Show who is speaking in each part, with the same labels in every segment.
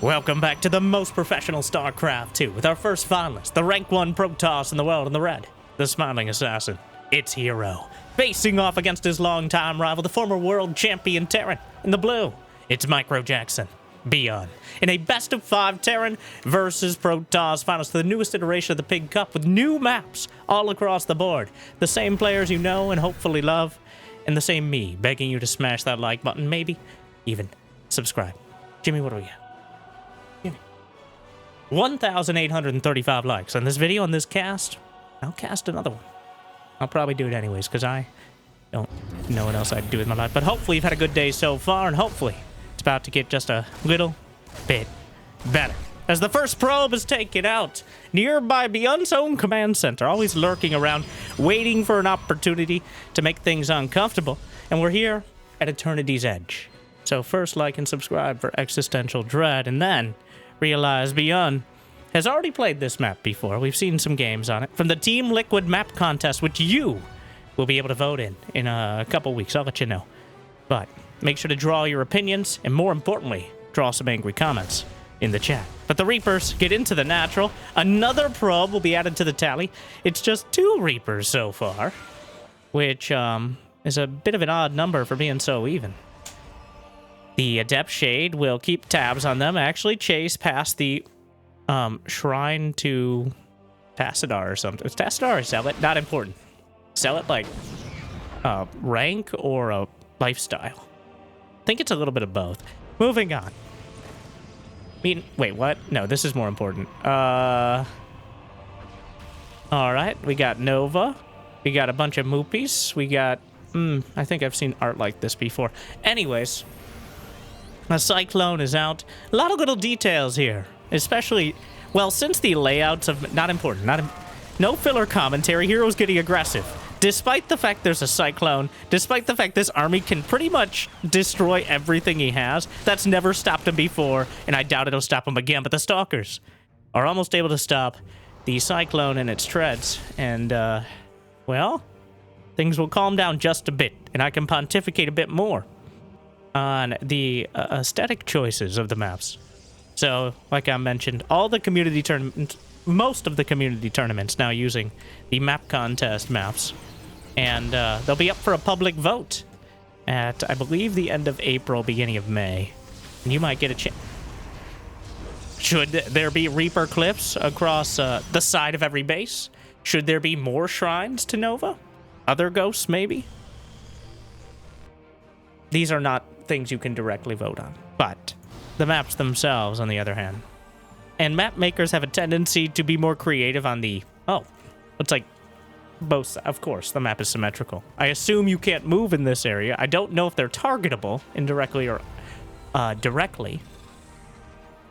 Speaker 1: Welcome back to the most professional StarCraft 2 with our first finalist, the rank 1 Protoss in the world in the red, the smiling assassin. It's Hero, facing off against his longtime rival, the former World Champion Terran in the blue. It's Micro Jackson ByuN in a best of 5 Terran versus Protoss finals to the newest iteration of the Pig Cup with new maps all across the board. The same players you know and hopefully love, and the same me begging you to smash that like button, maybe even subscribe. Jimmy, what do we got? 1,835 likes on this video, on this cast. I'll cast another one. I'll probably do it anyways, because I don't know what else I'd do with my life. But hopefully you've had a good day so far, and hopefully it's about to get just a little bit better. As the first probe is taken out, nearby ByuN's own command center, always lurking around, waiting for an opportunity to make things uncomfortable. And we're here at Eternity's Edge. So first like and subscribe for existential dread, and then realize ByuN has already played this map before. We've seen some games on it from the Team Liquid map contest, which you will be able to vote in a couple weeks. I'll let you know. But make sure to draw your opinions, and more importantly, draw some angry comments in the chat. But the Reapers get into the natural. Another probe will be added to the tally. It's just 2 Reapers so far, which is a bit of an odd number for being so even. The Adept Shade will keep tabs on them, actually chase past the shrine to Tassadar or something. It's Tassadar or Zealot? Not important. Zealot like rank or a lifestyle? I think it's a little bit of both. Moving on. Wait, what? No, this is more important. Alright, we got Nova. We got a bunch of Moopies. We got... I think I've seen art like this before. Anyways... A Cyclone is out. A lot of little details here, especially, well, since the layouts of... Not important. No filler commentary. Hero's getting aggressive. Despite the fact there's a Cyclone, despite the fact this army can pretty much destroy everything he has, that's never stopped him before, and I doubt it'll stop him again. But the Stalkers are almost able to stop the Cyclone in its treads. And, well, things will calm down just a bit, and I can pontificate a bit more on the aesthetic choices of the maps. So, like I mentioned, all the community tournaments, most of the community tournaments now using the map contest maps, and they'll be up for a public vote at, I believe, the end of April, beginning of May. And you might get a chance. Should there be Reaper cliffs across the side of every base? Should there be more shrines to Nova? Other ghosts, maybe? These are not things you can directly vote on, but the maps themselves, on the other hand. And map makers have a tendency to be more creative on the... Oh, it's like both... Of course, the map is symmetrical. I assume you can't move in this area. I don't know if they're targetable indirectly or directly.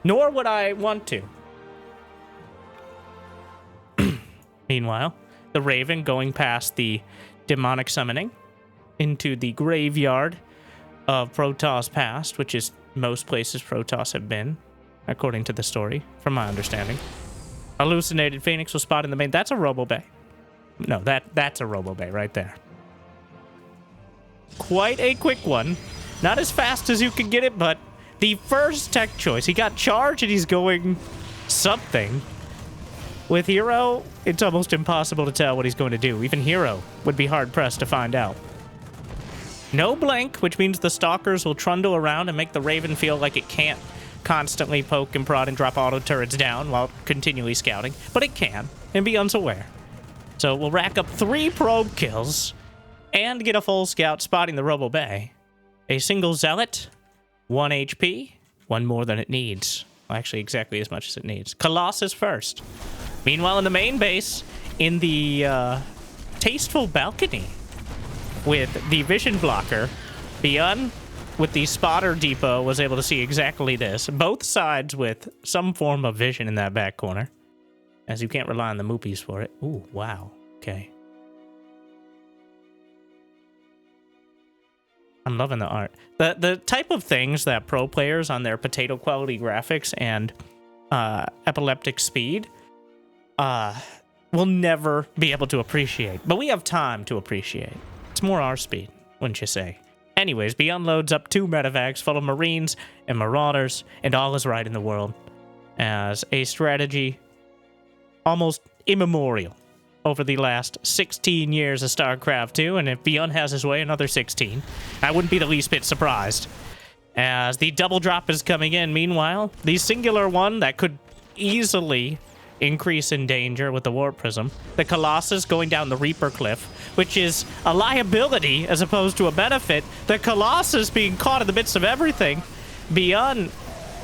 Speaker 1: Nor would I want to. Meanwhile, the Raven going past the demonic summoning into the graveyard of Protoss past, which is most places Protoss have been, according to the story, from my understanding. Hallucinated Phoenix was spotted in the main. That's a Robo Bay. No, that's a Robo Bay right there. Quite a quick one. Not as fast as you can get it, but the first tech choice. He got charged and he's going something. With Hero, it's almost impossible to tell what he's going to do. Even Hero would be hard-pressed to find out. No blink, which means the Stalkers will trundle around and make the Raven feel like it can't constantly poke and prod and drop auto turrets down while continually scouting. But it can, and ByuN's aware. So we'll rack up 3 probe kills and get a full scout spotting the Robo Bay. A single Zealot, 1 HP, 1 more than it needs. Well, actually, exactly as much as it needs. Colossus first. Meanwhile, in the main base, in the tasteful balcony, with the vision blocker, ByuN, with the spotter depot, was able to see exactly this. Both sides with some form of vision in that back corner, as you can't rely on the Moopies for it. Ooh, wow. Okay. I'm loving the art. The type of things that pro players on their potato quality graphics and epileptic speed will never be able to appreciate. But we have time to appreciate. It's more our speed, wouldn't you say? Anyways, ByuN loads up 2 medevacs full of Marines and Marauders, and all is right in the world as a strategy almost immemorial over the last 16 years of StarCraft 2, and if ByuN has his way, another 16. I wouldn't be the least bit surprised. As the double drop is coming in, meanwhile, the singular one that could easily increase in danger with the Warp Prism, the Colossus going down the Reaper Cliff, which is a liability as opposed to a benefit. The Colossus being caught in the midst of everything. ByuN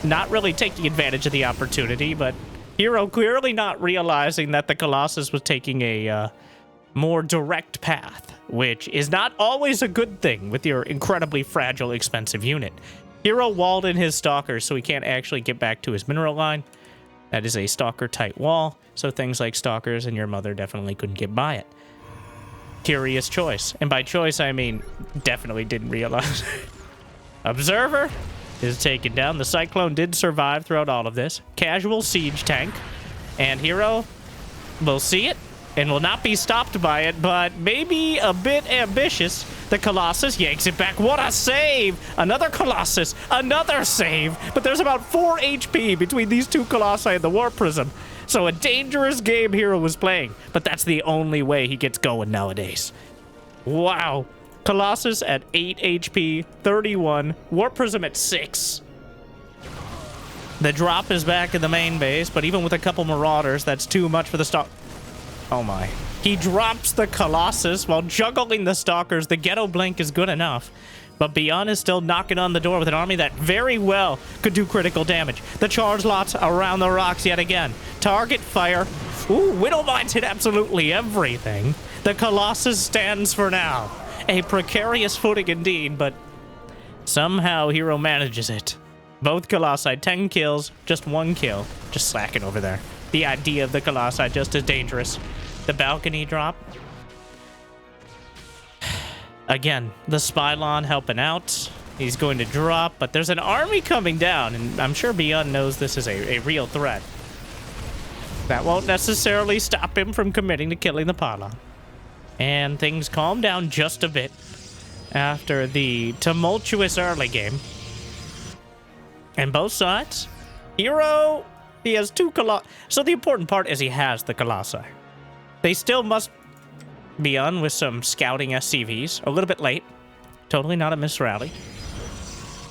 Speaker 1: not really taking advantage of the opportunity, but Hero clearly not realizing that the Colossus was taking a more direct path, which is not always a good thing with your incredibly fragile, expensive unit. Hero walled in his Stalkers, so he can't actually get back to his mineral line. That is a Stalker-tight wall, so things like Stalkers and your mother definitely couldn't get by it. Curious choice. And by choice, I mean definitely didn't realize. Observer is taken down. The Cyclone did survive throughout all of this. Casual siege tank. And Hero will see it and will not be stopped by it, but maybe a bit ambitious. The Colossus yanks it back. What a save! Another Colossus. Another save. But there's about 4 HP between these 2 Colossi and the Warp Prism. So a dangerous game Hero was playing. But that's the only way he gets going nowadays. Wow. Colossus at 8 HP, 31. Warp Prism at 6. The drop is back in the main base, but even with a couple Marauders, that's too much for the stock. Oh my. He drops the Colossus while juggling the Stalkers. The Ghetto Blink is good enough. But ByuN is still knocking on the door with an army that very well could do critical damage. The charge lots around the rocks yet again. Target fire. Ooh, Widowmines hit absolutely everything. The Colossus stands for now. A precarious footing indeed, but somehow Hero manages it. Both Colossi, 10 kills, just 1 kill. Just slacking over there. The idea of the Colossi just as dangerous. The balcony drop. Again, the Spylon helping out. He's going to drop, but there's an army coming down, and I'm sure ByuN knows this is a real threat. That won't necessarily stop him from committing to killing the pylon. And things calm down just a bit after the tumultuous early game. And both sides, Hero, he has 2 Colossi. So the important part is he has the Colossi. They still must ByuN with some scouting SCVs. A little bit late. Totally not a misrally.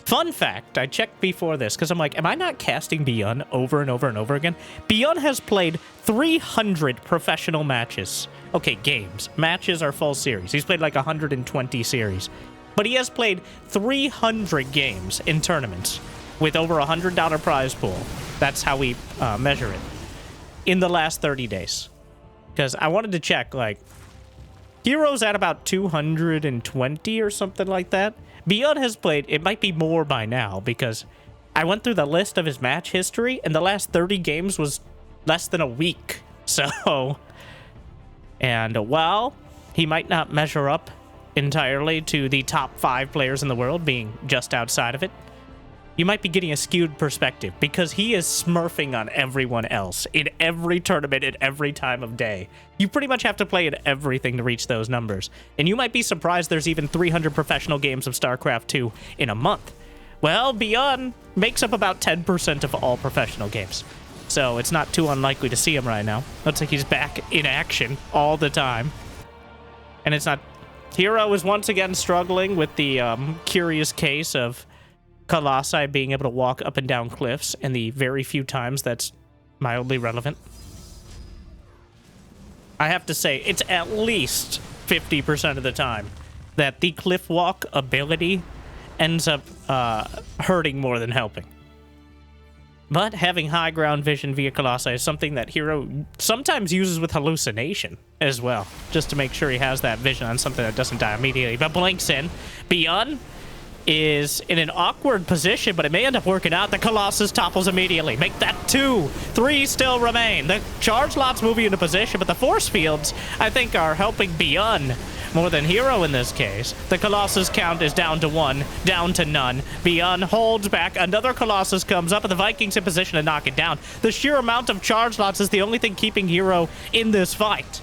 Speaker 1: Fun fact, I checked before this, because I'm like, am I not casting ByuN over and over and over again? ByuN has played 300 professional matches. Okay, games. Matches are full series. He's played like 120 series. But he has played 300 games in tournaments with over a $100 prize pool. That's how we measure it. In the last 30 days. Because I wanted to check, like, Hero's at about 220 or something like that. ByuN has played, it might be more by now, because I went through the list of his match history, and the last 30 games was less than a week. So, and while he might not measure up entirely to the top 5 players in the world, being just outside of it, you might be getting a skewed perspective, because he is smurfing on everyone else in every tournament at every time of day. You pretty much have to play at everything to reach those numbers. And you might be surprised there's even 300 professional games of StarCraft 2 in a month. Well, ByuN makes up about 10% of all professional games. So it's not too unlikely to see him right now. Looks like he's back in action all the time. And it's not... Hero is once again struggling with the curious case of Colossi being able to walk up and down cliffs, and the very few times that's mildly relevant. I have to say, it's at least 50% of the time that the cliff walk ability ends up hurting more than helping. But having high ground vision via Colossi is something that Hero sometimes uses with hallucination as well, just to make sure he has that vision on something that doesn't die immediately. But blinks in. ByuN is in an awkward position, but it may end up working out. The Colossus topples immediately. Make that 2. 3 still remain. The charge lots moving into position, but the force fields, I think, are helping ByuN more than Hero in this case. The Colossus count is down to 1, down to none. ByuN holds back. Another Colossus comes up, and the Vikings in position to knock it down. The sheer amount of charge lots is the only thing keeping Hero in this fight.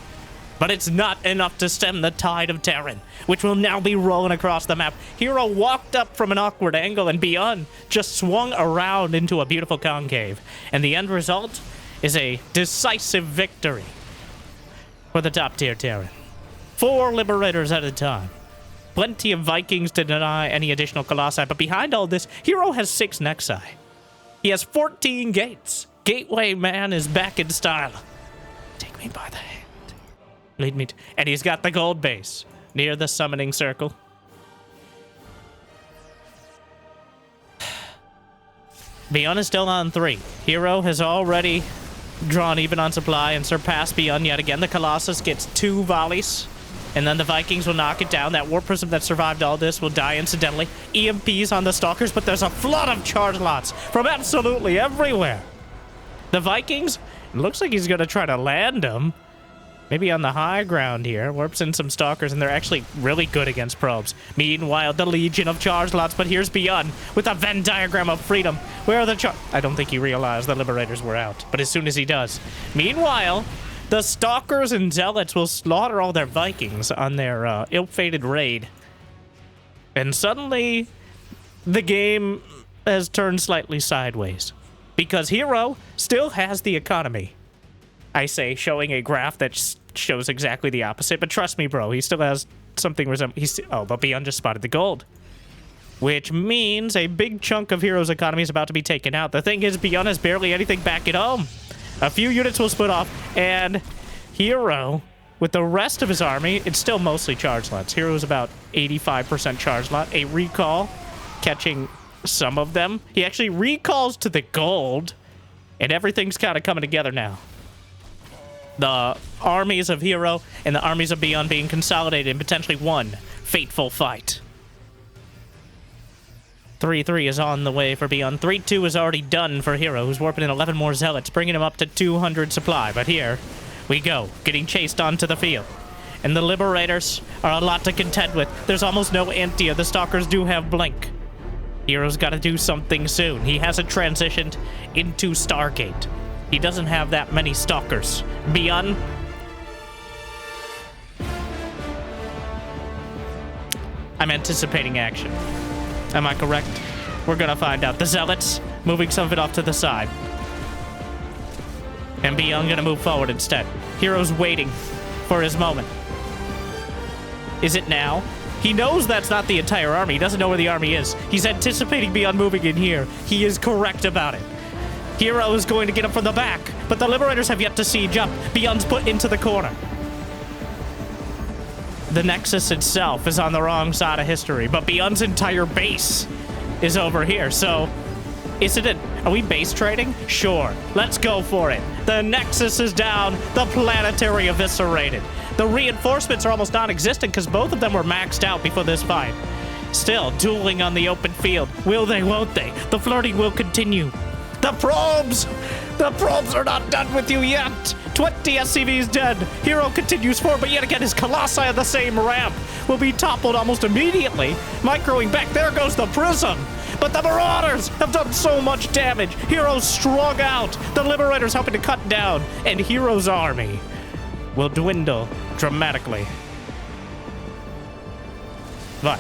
Speaker 1: But it's not enough to stem the tide of Terran, which will now be rolling across the map. Hero walked up from an awkward angle, and ByuN just swung around into a beautiful concave. And the end result is a decisive victory for the top-tier Terran. 4 Liberators at a time. Plenty of Vikings to deny any additional Colossi, but behind all this, Hero has 6 Nexi. He has 14 gates. Gateway Man is back in style. Take me by the hand. Lead me to... And he's got the gold base near the summoning circle. ByuN is still on 3. Hero has already drawn even on supply and surpassed ByuN yet again. The Colossus gets 2 volleys. And then the Vikings will knock it down. That Warp Prism that survived all this will die incidentally. EMPs on the Stalkers, but there's a flood of charge lots from absolutely everywhere. The Vikings, it looks like he's going to try to land them. Maybe on the high ground here. Warps in some Stalkers, and they're actually really good against probes. Meanwhile, the Legion of charge lots, but here's ByuN with a Venn diagram of freedom. Where are the charge... I don't think he realized the Liberators were out, but as soon as he does. Meanwhile, the Stalkers and Zealots will slaughter all their Vikings on their ill-fated raid. And suddenly, the game has turned slightly sideways. Because Hero still has the economy. I say, showing a graph that shows exactly the opposite. But trust me, bro, he still has something resembling... but ByuN just spotted the gold. Which means a big chunk of Hero's economy is about to be taken out. The thing is, ByuN has barely anything back at home. A few units will split off, and Hero, with the rest of his army, it's still mostly charge lots. Hero's about 85% charge lot. A recall, catching some of them. He actually recalls to the gold, and everything's kind of coming together now. The armies of Hero and the armies of ByuN being consolidated in potentially one fateful fight. 3-3 is on the way for ByuN. 3-2 is already done for Hero, who's warping in 11 more Zealots, bringing him up to 200 supply. But here we go, getting chased onto the field. And the Liberators are a lot to contend with. There's almost no Antia. The Stalkers do have Blink. Hero's got to do something soon. He hasn't transitioned into Stargate. He doesn't have that many Stalkers. ByuN. I'm anticipating action. Am I correct? We're gonna find out. The Zealots moving some of it off to the side. And ByuN gonna move forward instead. Hero's waiting for his moment. Is it now? He knows that's not the entire army. He doesn't know where the army is. He's anticipating ByuN moving in here. He is correct about it. Hero is going to get him from the back, but the Liberators have yet to siege up. ByuN's put into the corner. The Nexus itself is on the wrong side of history, but ByuN's entire base is over here, so... Are we base trading? Sure. Let's go for it. The Nexus is down. The Planetary eviscerated. The reinforcements are almost non-existent because both of them were maxed out before this fight. Still, dueling on the open field. Will they, won't they? The flirting will continue. The probes! The probes are not done with you yet! 20 SCVs dead. Hero continues forward, but yet again his Colossi on the same ramp will be toppled almost immediately. Microing back, there goes the Prism! But the Marauders have done so much damage. Hero's strung out. The Liberators helping to cut down. And Hero's army will dwindle dramatically. But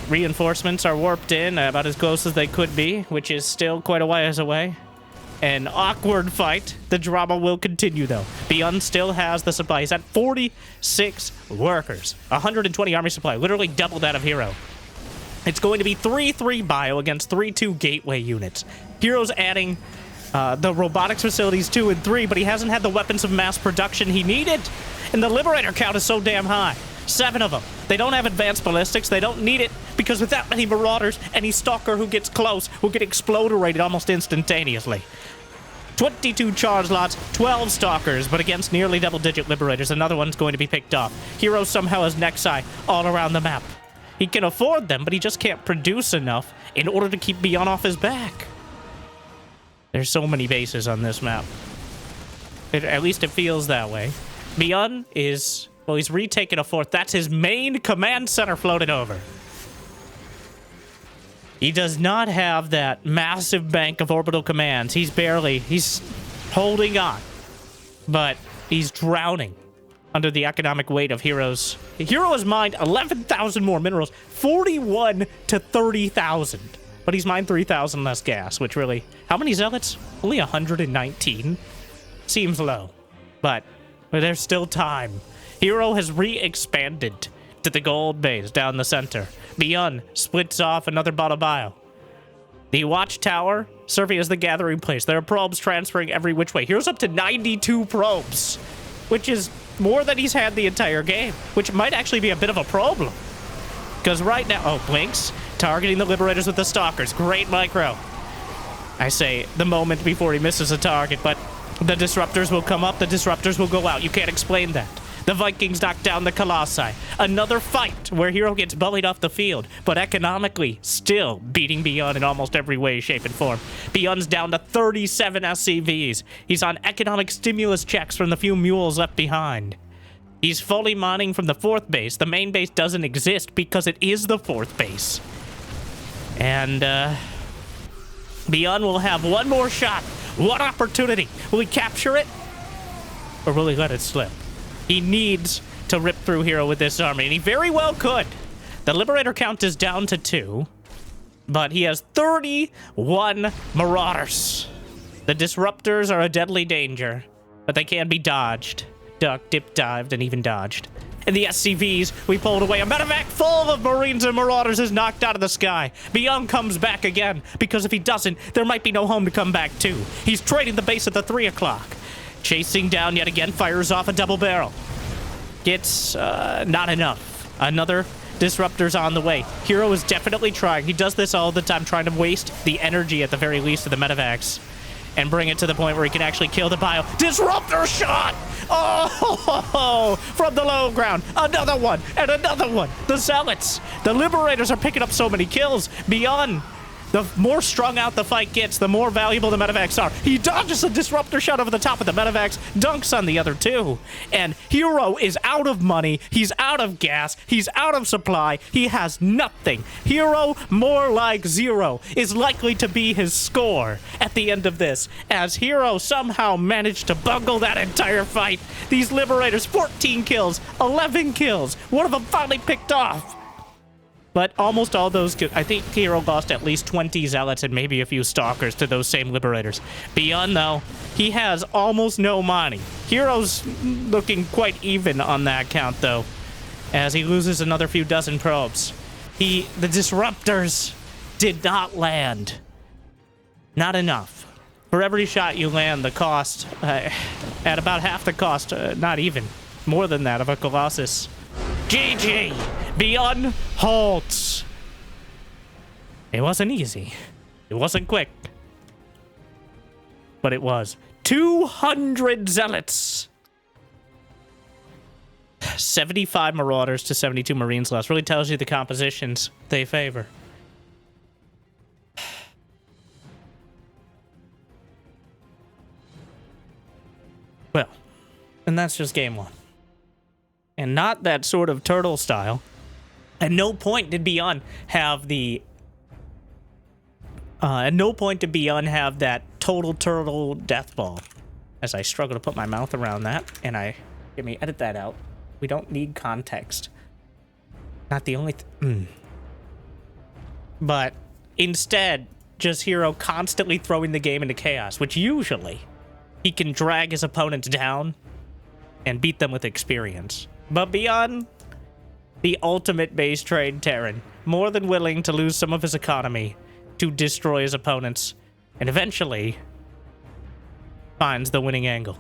Speaker 1: reinforcements are warped in about as close as they could be, which is still quite a ways away. An awkward fight. The drama will continue, though. ByuN still has the supply. He's at 46 workers. 120 army supply. Literally double that of Hero. It's going to be 3-3 bio against 3-2 gateway units. Hero's adding the robotics facilities 2 and 3, but he hasn't had the weapons of mass production he needed. And the Liberator count is so damn high. 7 of them. They don't have advanced ballistics. They don't need it because with that many Marauders, any Stalker who gets close will get exploderated almost instantaneously. 22 charge lots, 12 Stalkers, but against nearly double-digit Liberators, another one's going to be picked off. Hero somehow has Nexi all around the map. He can afford them, but he just can't produce enough in order to keep ByuN off his back. There's so many bases on this map. At least it feels that way. ByuN is... Well, he's retaken a 4th. That's his main command center floated over. He does not have that massive bank of orbital commands. He's holding on. But he's drowning under the economic weight of Heroes. Hero has mined 11,000 more minerals, 41 to 30,000. But he's mined 3,000 less gas, which really... How many zealots? Only 119? Seems low. But there's still time. Hero has re-expanded to the gold base down the center. ByuN splits off another bottle bio. The watchtower serving as the gathering place. There are probes transferring every which way. Hero's up to 92 probes, which is more than he's had the entire game, which might actually be a bit of a problem. Because right now... Oh, Blinks targeting the Liberators with the Stalkers. Great micro. I say the moment before he misses a target, but the Disruptors will come up, the Disruptors will go out. You can't explain that. The Vikings knock down the Colossi. Another fight where Hero gets bullied off the field, but economically still beating ByuN in almost every way, shape, and form. ByuN's down to 37 SCVs. He's on economic stimulus checks from the few mules left behind. He's fully mining from the 4th base. The main base doesn't exist because it is the 4th base. And, ByuN will have one more shot. One opportunity. Will he capture it? Or will he let it slip? He needs to rip through Hero with this army, and he very well could. The Liberator count is down to 2, but he has 31 Marauders. The Disruptors are a deadly danger, but they can be dodged. Ducked, dip, dived, and even dodged. And the SCVs, we pulled away. A medevac full of Marines and Marauders is knocked out of the sky. ByuN comes back again, because if he doesn't, there might be no home to come back to. He's trading the base at the 3 o'clock. Chasing down yet again, fires off a double barrel. Gets, not enough. Another Disruptor's on the way. Hero is definitely trying. He does this all the time, trying to waste the energy at the very least of the medevacs. And bring it to the point where he can actually kill the bio. Disruptor shot! Oh, from the low ground. Another one, and another one. The Zealots. The Liberators are picking up so many kills. ByuN. The more strung out the fight gets, the more valuable the medevacs are. He dodges a Disruptor shot over the top of the medevacs, dunks on the other two. And Hero is out of money, he's out of gas, he's out of supply, he has nothing. Hero, more like 0, is likely to be his score at the end of this, as Hero somehow managed to bungle that entire fight. These Liberators, 14 kills, 11 kills, one of them finally picked off. But almost all those... I think Hero lost at least 20 Zealots and maybe a few Stalkers to those same Liberators. ByuN, though, he has almost no money. Hero's looking quite even on that count, though, as he loses another few dozen probes. The Disruptors did not land. Not enough. For every shot you land, the cost, at about half the cost, not even, more than that, of a Colossus. GG! ByuN halts. It wasn't easy. It wasn't quick. But it was. 200 Zealots! 75 Marauders to 72 Marines less. Really tells you the compositions they favor. Well, and that's just game 1. And not that sort of turtle style. At no point did ByuN have the... at no point did ByuN have that total turtle death ball. As I struggle to put my mouth around that. And let me edit that out. We don't need context. Not the only... But instead, just Hero constantly throwing the game into chaos. Which usually, he can drag his opponents down and beat them with experience. But ByuN, the ultimate base trade Terran, more than willing to lose some of his economy to destroy his opponents, and eventually finds the winning angle.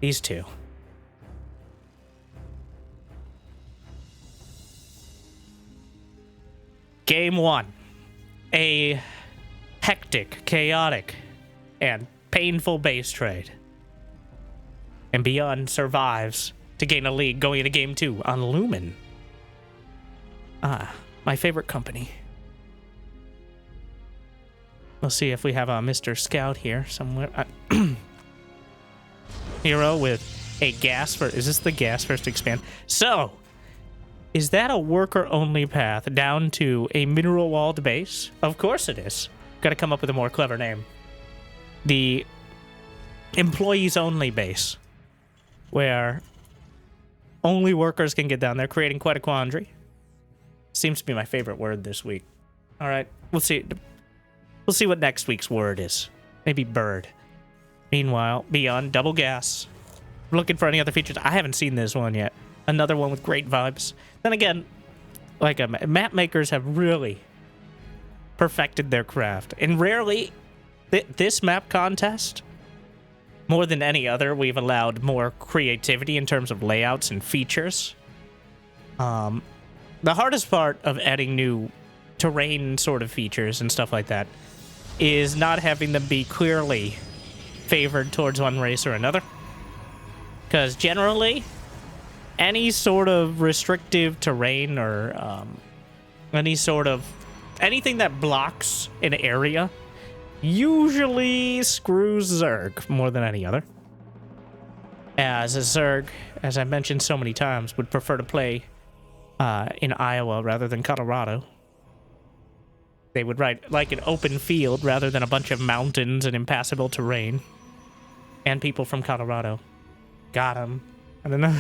Speaker 1: These two. Game 1. A hectic, chaotic, and painful base trade. And ByuN survives to gain a lead going into game 2 on Lumen. Ah, my favorite company. We'll see if we have a Mr. Scout here somewhere. Hero with a gas first. Is this the gas first expand? So, is that a worker-only path down to a mineral-walled base? Of course it is. Gotta come up with a more clever name. The employees-only base. where only workers can get down there, creating quite a quandary. Seems to be my favorite word this week. All right, we'll see. We'll see what next week's word is. Maybe bird. Meanwhile, ByuN, double gas. Looking for any other features. I haven't seen this one yet. Another one with great vibes. Then again, like map makers have really perfected their craft. And rarely, this map contest, more than any other, we've allowed more creativity in terms of layouts and features. The hardest part of adding new terrain sort of features and stuff like that is not having them be clearly favored towards one race or another. Because generally, any sort of restrictive terrain or anything that blocks an area usually screws Zerg more than any other. As a Zerg, as I mentioned so many times, would prefer to play in Iowa rather than Colorado. They would like an open field rather than a bunch of mountains and impassable terrain. And people from Colorado. Got them. I don't know.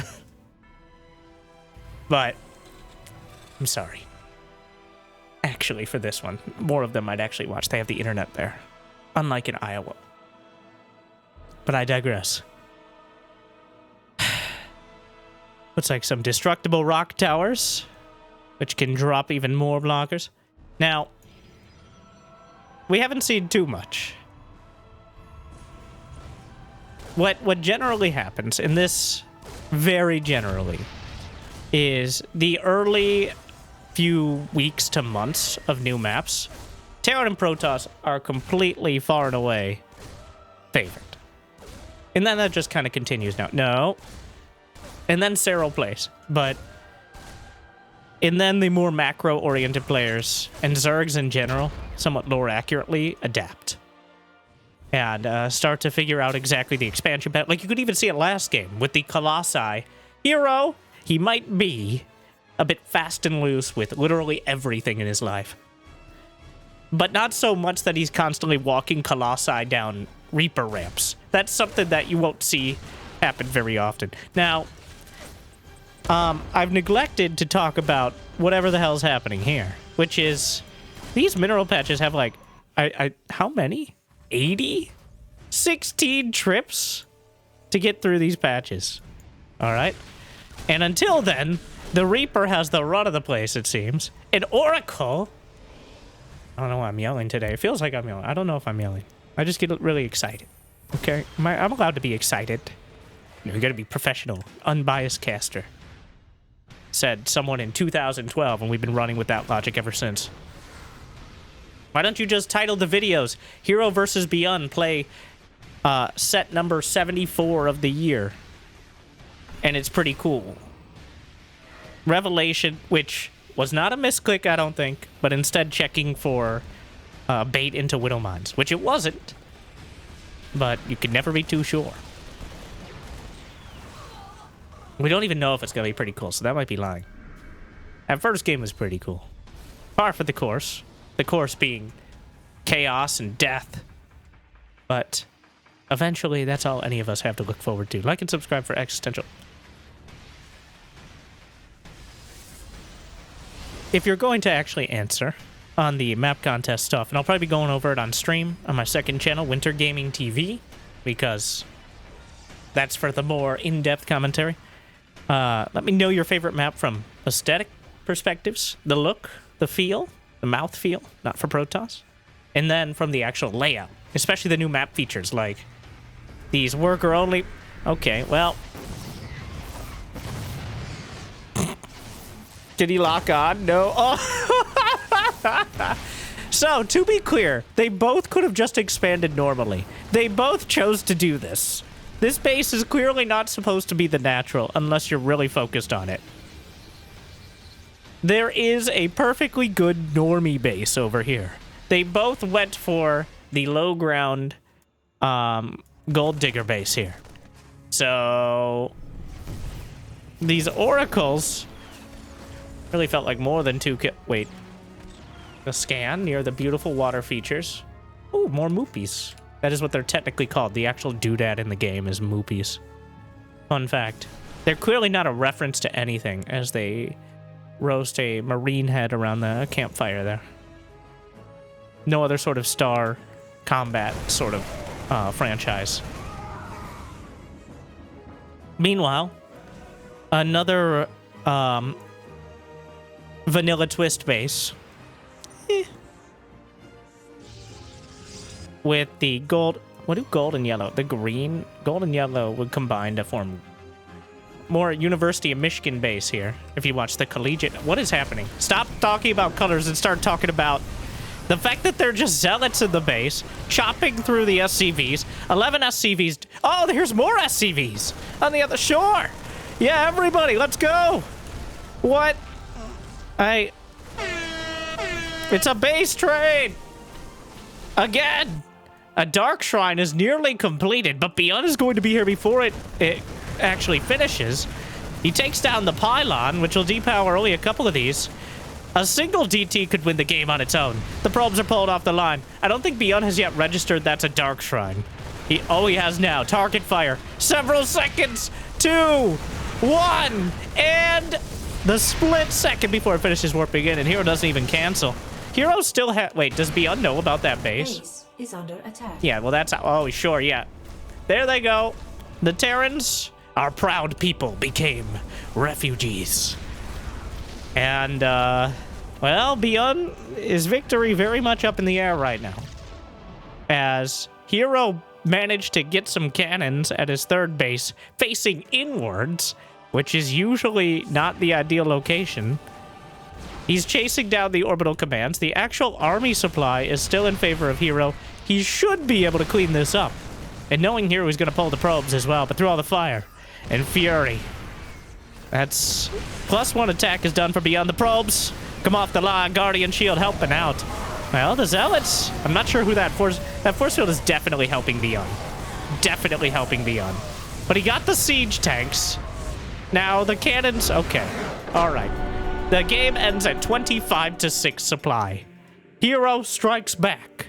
Speaker 1: But I'm sorry. Actually, for this one, more of them I'd actually watch. They have the internet there. Unlike in Iowa. But I digress. Looks like some destructible rock towers, which can drop even more blockers. Now, we haven't seen too much. What generally happens, and this very generally, is the early few weeks to months of new maps, Terran and Protoss are completely far and away favored. And then that just kind of continues now. No. And then Cyril plays. And then the more macro-oriented players, and Zergs in general, somewhat lore accurately, adapt. And start to figure out exactly the expansion path. Like, you could even see it last game with the Colossi. Hero, he might be a bit fast and loose with literally everything in his life. But not so much that he's constantly walking Colossi down Reaper ramps. That's something that you won't see happen very often. Now, I've neglected to talk about whatever the hell's happening here, which is these mineral patches have like, how many? 80? 16 trips to get through these patches. All right. And until then, the Reaper has the run of the place, it seems. An Oracle. I don't know why I'm yelling today. It feels like I'm yelling. I don't know if I'm yelling. I just get really excited. Okay? I'm allowed to be excited. You got to be professional, unbiased caster. Said someone in 2012, and we've been running with that logic ever since. Why don't you just title the videos Hero vs. ByuN play set number 74 of the year? And it's pretty cool. Revelation, which was not a misclick, I don't think, but instead checking for bait into Widow Mines, which it wasn't. But you can never be too sure. We don't even know if it's going to be pretty cool, so that might be lying. That first game was pretty cool. Par for the course. The course being chaos and death. But eventually, that's all any of us have to look forward to. Like and subscribe for existential. If you're going to actually answer on the map contest stuff, and I'll probably be going over it on stream on my second channel, Winter Gaming TV, because that's for the more in-depth commentary. Let me know your favorite map from aesthetic perspectives, the look, the feel, the mouth feel, not for Protoss, and then from the actual layout, especially the new map features like these worker only. Okay, well, did he lock on? No. Oh. So, to be clear, they both could have just expanded normally. They both chose to do this. This base is clearly not supposed to be the natural unless you're really focused on it. There is a perfectly good normie base over here. They both went for the low ground gold digger base here. So these oracles really felt like more than two wait. A scan near the beautiful water features. Ooh, more moopies. That is what they're technically called. The actual doodad in the game is moopies. Fun fact. They're clearly not a reference to anything as they roast a marine head around the campfire there. No other sort of star combat sort of franchise. Meanwhile, another vanilla twist base with the gold. What do gold and yellow? The green, gold and yellow would combine to form more University of Michigan base here. If you watch the collegiate, what is happening? Stop talking about colors and start talking about the fact that they're just zealots in the base, chopping through the SCVs. 11 SCVs. Oh, there's more SCVs on the other shore. Yeah, everybody, let's go. What? It's a base trade. Again. A Dark Shrine is nearly completed, but ByuN is going to be here before it actually finishes. He takes down the pylon, which will depower only a couple of these. A single DT could win the game on its own. The probes are pulled off the line. I don't think ByuN has yet registered that's a Dark Shrine. He has now. Target fire. Several seconds. 2, 1, and the split second before it finishes warping in, and Hero doesn't even cancel. Hero still wait, does ByuN know about that base?
Speaker 2: Is under attack.
Speaker 1: Yeah, well, that's... Oh, sure, yeah. There they go. The Terrans, our proud people, became refugees. And, well, ByuN is victory very much up in the air right now. As Hero managed to get some cannons at his third base facing inwards, which is usually not the ideal location. He's chasing down the orbital commands. The actual army supply is still in favor of Hero. He should be able to clean this up. And knowing Hero, he's going to pull the probes as well, but through all the fire and fury. That's +1 attack is done for ByuN. The probes come off the line. Guardian Shield helping out. Well, the Zealots, I'm not sure who that force field is definitely helping ByuN. Definitely helping ByuN. But he got the siege tanks. Now the cannons, okay. All right. The game ends at 25-6 supply. Hero strikes back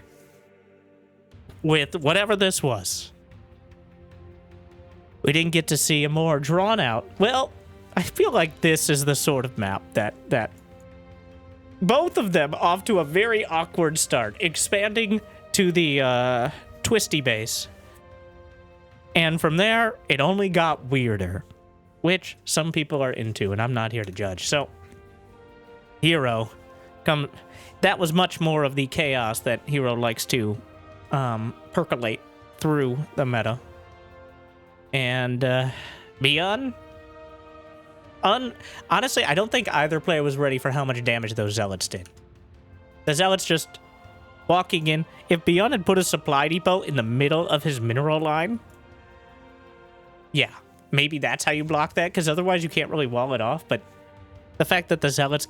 Speaker 1: with whatever this was. We didn't get to see a more drawn out. Well, I feel like this is the sort of map that both of them off to a very awkward start, expanding to the twisty base. And from there, it only got weirder, which some people are into, and I'm not here to judge. So Hero, that was much more of the chaos that Hero likes to percolate through the meta. And ByuN, honestly, I don't think either player was ready for how much damage those Zealots did. The Zealots just walking in. If ByuN had put a supply depot in the middle of his mineral line, yeah, maybe that's how you block that, because otherwise you can't really wall it off. But the fact that the Zealots...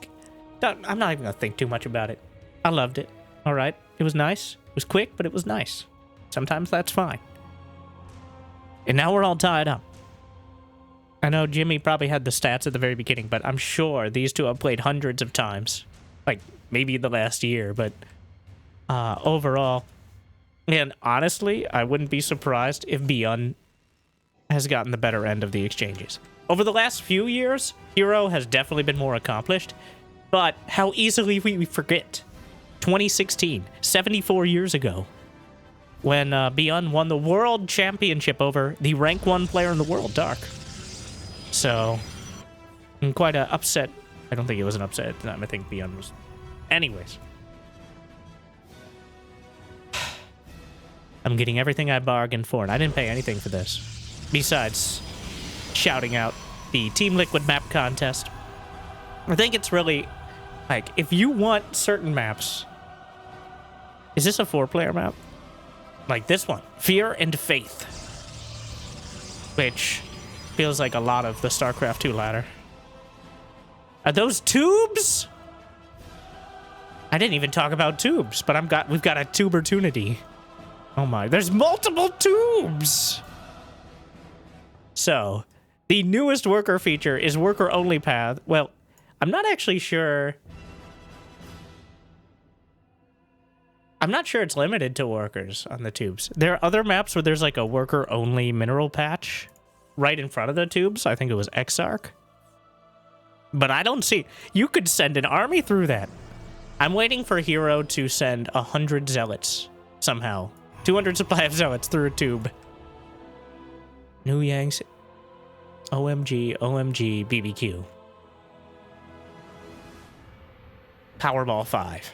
Speaker 1: I'm not even going to think too much about it. I loved it. All right. It was nice. It was quick, but it was nice. Sometimes that's fine. And now we're all tied up. I know Jimmy probably had the stats at the very beginning, but I'm sure these two have played hundreds of times. Like, maybe the last year, but overall. And honestly, I wouldn't be surprised if ByuN has gotten the better end of the exchanges. Over the last few years, Hero has definitely been more accomplished. But how easily we forget. 2016, 74 years ago, when ByuN won the World Championship over the rank 1 player in the world, Dark. So, quite an upset. I don't think it was an upset at the time. I think ByuN was... Anyways. I'm getting everything I bargained for, and I didn't pay anything for this. Besides shouting out the Team Liquid map contest. I think it's really, like, if you want certain maps... Is this a 4-player map? Like this one. Fear and Faith. Which feels like a lot of the StarCraft 2 ladder. Are those tubes? I didn't even talk about tubes, but we've got a tubertunity. Oh my, there's multiple tubes! So, the newest worker feature is worker only path. Well, I'm not actually sure. I'm not sure it's limited to workers on the tubes. There are other maps where there's like a worker only mineral patch. right in front of the tubes. I think it was Exarch. But I don't see... You could send an army through that. I'm waiting for Hero to send 100 zealots somehow. 200 supply of zealots through a tube. New Yangs. OMG, OMG, BBQ. Powerball 5.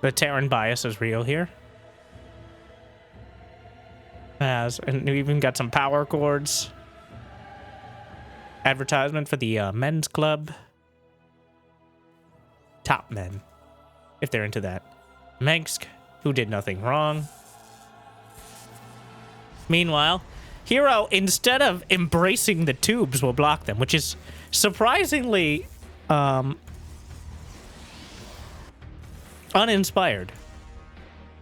Speaker 1: The Terran bias is real here. And we even got some power cords. Advertisement for the men's club. Top men, if they're into that. Mengsk, who did nothing wrong. Meanwhile, Hero, instead of embracing the tubes, will block them, which is surprisingly uninspired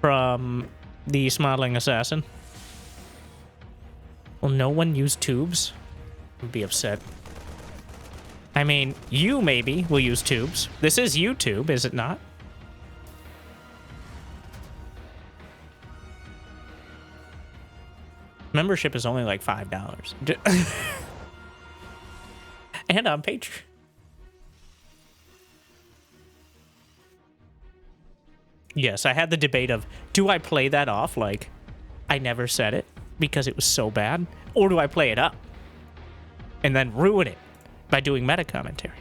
Speaker 1: from the Smodeling Assassin. Will no one use tubes? I'd be upset. I mean, you maybe will use tubes. This is YouTube, is it not? Membership is only like $5. And on Patreon. Yes, I had the debate of, do I play that off like I never said it because it was so bad? Or do I play it up and then ruin it by doing meta commentary?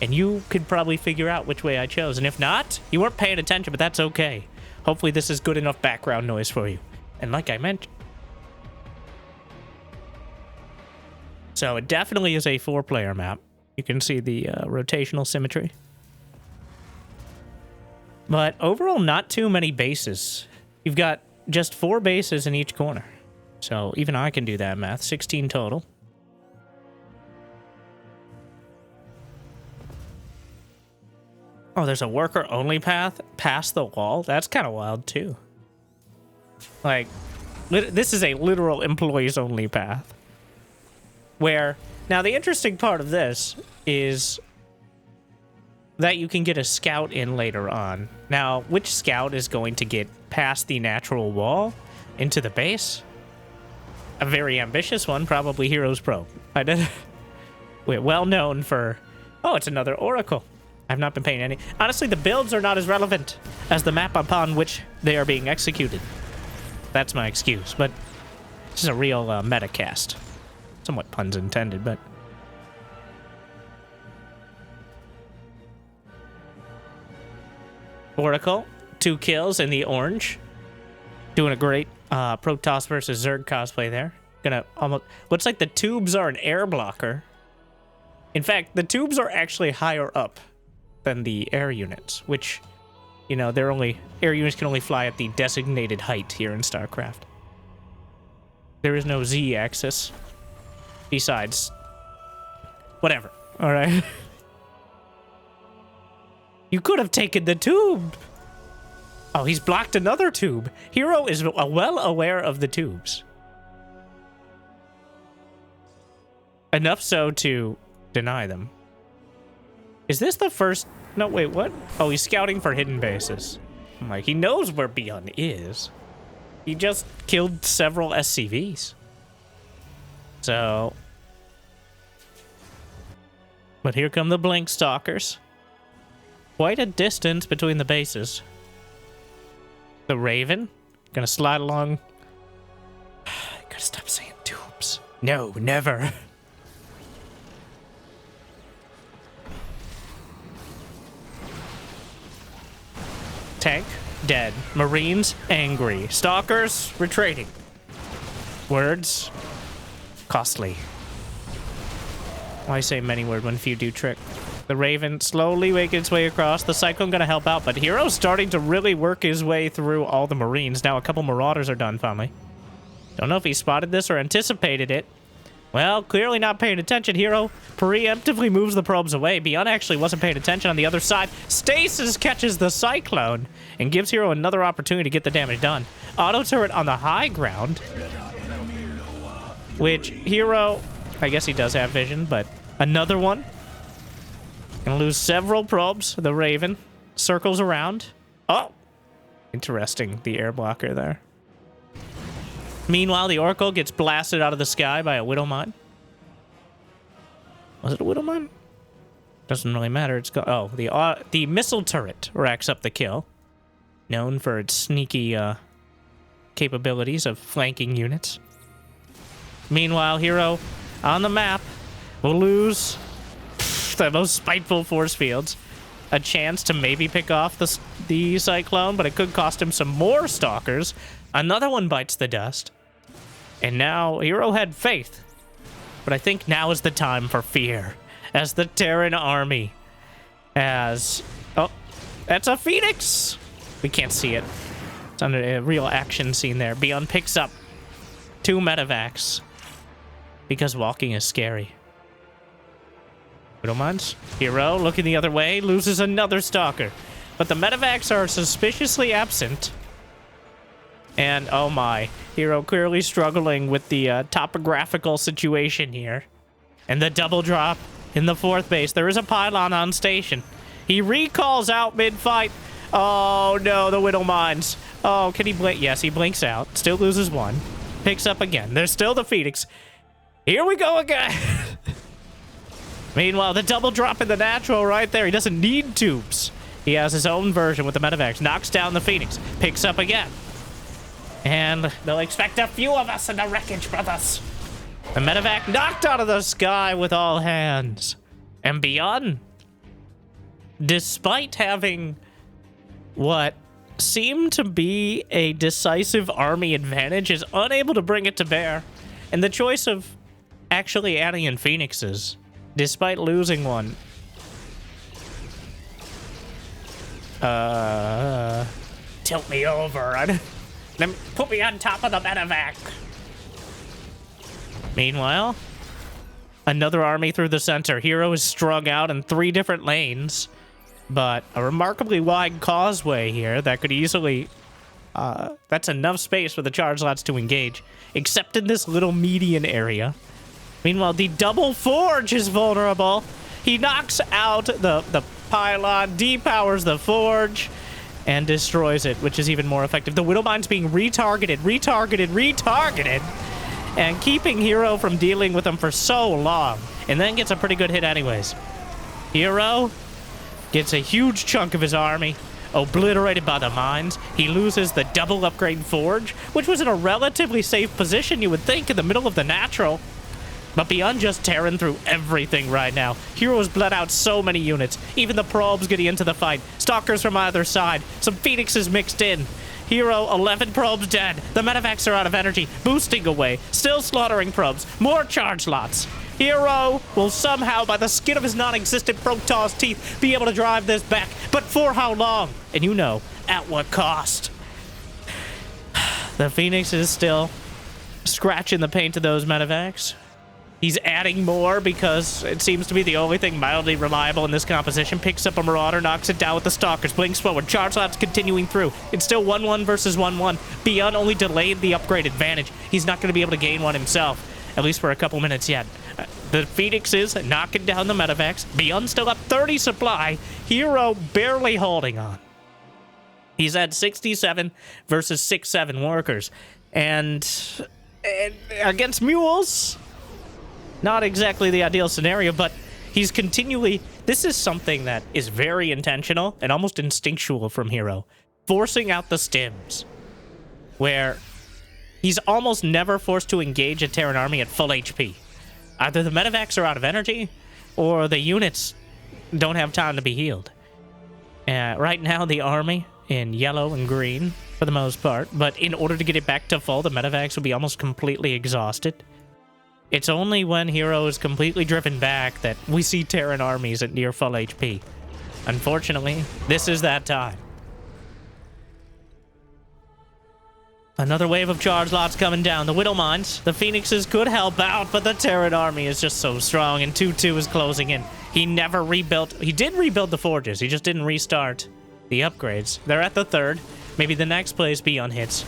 Speaker 1: And you could probably figure out which way I chose. And if not, you weren't paying attention, but that's okay. Hopefully this is good enough background noise for you. And like I mentioned, so it definitely is a 4-player map. You can see the rotational symmetry. But overall, not too many bases. You've got just 4 bases in each corner. So even I can do that math. 16 total. Oh, there's a worker-only path past the wall? That's kind of wild, too. Like, this is a literal employees-only path. Where, now the interesting part of this is that you can get a scout in later on. Now, which scout is going to get past the natural wall into the base? A very ambitious one, probably Heroes Pro. We're well known for... Oh, it's another Oracle. I've not been paying any... Honestly, the builds are not as relevant as the map upon which they are being executed. That's my excuse, but this is a real metacast. Somewhat puns intended, but... Oracle, 2 kills in the orange. Doing a great Protoss versus Zerg cosplay there. Gonna almost... Looks like the tubes are an air blocker. In fact, the tubes are actually higher up than the air units, which, you know, they're only... Air units can only fly at the designated height here in StarCraft. There is no Z-axis. Besides... Whatever. Alright. You could have taken the tube! Oh, he's blocked another tube. Hero is well aware of the tubes. Enough so to deny them. Is this the first... No, wait, what? Oh, he's scouting for hidden bases. I'm like, he knows where ByuN is. He just killed several SCVs. So... But here come the Blink Stalkers. Quite a distance between the bases. The Raven. Gonna slide along. Gotta stop saying tubes. No, never. Tank, dead. Marines, angry. Stalkers, retreating. Words, costly. Why say many word when few do trick? The Raven slowly making its way across. The Cyclone gonna help out, but Hero's starting to really work his way through all the Marines. Now a couple Marauders are done finally. Don't know if he spotted this or anticipated it. Well, clearly not paying attention. Hero preemptively moves the probes away. ByuN actually wasn't paying attention on the other side. Stasis catches the Cyclone and gives Hero another opportunity to get the damage done. Auto turret on the high ground, which Hero, I guess he does have vision, but another one. Gonna lose several probes. The Raven circles around. Oh, interesting. The air blocker there. Meanwhile, the Oracle gets blasted out of the sky by a Widow Mine. Was it a Widow Mine? Doesn't really matter. It's oh, the missile turret racks up the kill. Known for its sneaky capabilities of flanking units. Meanwhile, Hero on the map will lose the most spiteful force fields. A chance to maybe pick off the Cyclone, but it could cost him some more Stalkers. Another one bites the dust. And now, Hero had faith. But I think now is the time for fear. As the Terran army has... Oh, that's a Phoenix! We can't see it. It's under a real action scene there. ByuN picks up 2 medevacs. Because walking is scary. Widow Mines. Hero, looking the other way, loses another Stalker. But the medevacs are suspiciously absent. And, oh my, Hero clearly struggling with the topographical situation here. And the double drop in the 4th base. There is a pylon on station. He recalls out mid-fight. Oh no, the Widow Mines. Oh, can he blink? Yes, he blinks out. Still loses 1. Picks up again. There's still the Phoenix. Here we go again. Meanwhile, the double drop in the natural right there. He doesn't need tubes. He has his own version with the medevacs. Knocks down the Phoenix. Picks up again. And they'll expect a few of us in the wreckage, brothers. The medevac knocked out of the sky with all hands. And ByuN, despite having what seemed to be a decisive army advantage, is unable to bring it to bear. And the choice of actually adding in Phoenixes, despite losing one. Tilt me over. Then put me on top of the medevac. Meanwhile, another army through the center. Hero is strung out in 3 different lanes, but a remarkably wide causeway here that could easily... that's enough space for the charge lots to engage, except in this little median area. Meanwhile, the double forge is vulnerable. He knocks out the pylon, depowers the forge, and destroys it, which is even more effective. The Widow Mine's being retargeted, and keeping Hero from dealing with them for so long, and then gets a pretty good hit anyways. Hero gets a huge chunk of his army obliterated by the mines. He loses the double upgrade forge, which was in a relatively safe position, you would think, in the middle of the natural. But ByuN just tearing through everything right now. Hero's bled out so many units. Even the probes getting into the fight. Stalkers from either side. Some Phoenixes mixed in. Hero, 11 probes dead. The medevacs are out of energy. Boosting away. Still slaughtering probes. More charge lots. Hero will somehow, by the skin of his non-existent Protoss teeth, be able to drive this back. But for how long? And you know, at what cost? The Phoenix is still scratching the paint of those medevacs. He's adding more because it seems to be the only thing mildly reliable in this composition. Picks up a Marauder, knocks it down with the Stalkers, blinks forward, charge lots continuing through. It's still 1-1 versus 1-1. ByuN only delayed the upgrade advantage. He's not going to be able to gain one himself, at least for a couple minutes yet. The Phoenix is knocking down the medevacs. ByuN still up 30 supply. Hero barely holding on. He's at 67 versus 6-7 workers. And against mules... not exactly the ideal scenario, but he's continually... This is something that is very intentional and almost instinctual from Hero. Forcing out the stims. Where he's almost never forced to engage a Terran army at full HP. Either the medevacs are out of energy, or the units don't have time to be healed. Right now, the army in yellow and green, for the most part. But in order to get it back to full, the medevacs will be almost completely exhausted. It's only when Hero is completely driven back that we see Terran armies at near full HP. Unfortunately, this is that time. Another wave of charge lots coming down. The Widow Mines, the Phoenixes could help out, but the Terran army is just so strong, and 2-2 is closing in. He never rebuilt... He did rebuild the forges. He just didn't restart the upgrades. They're at the 3rd. Maybe the next place ByuN hits.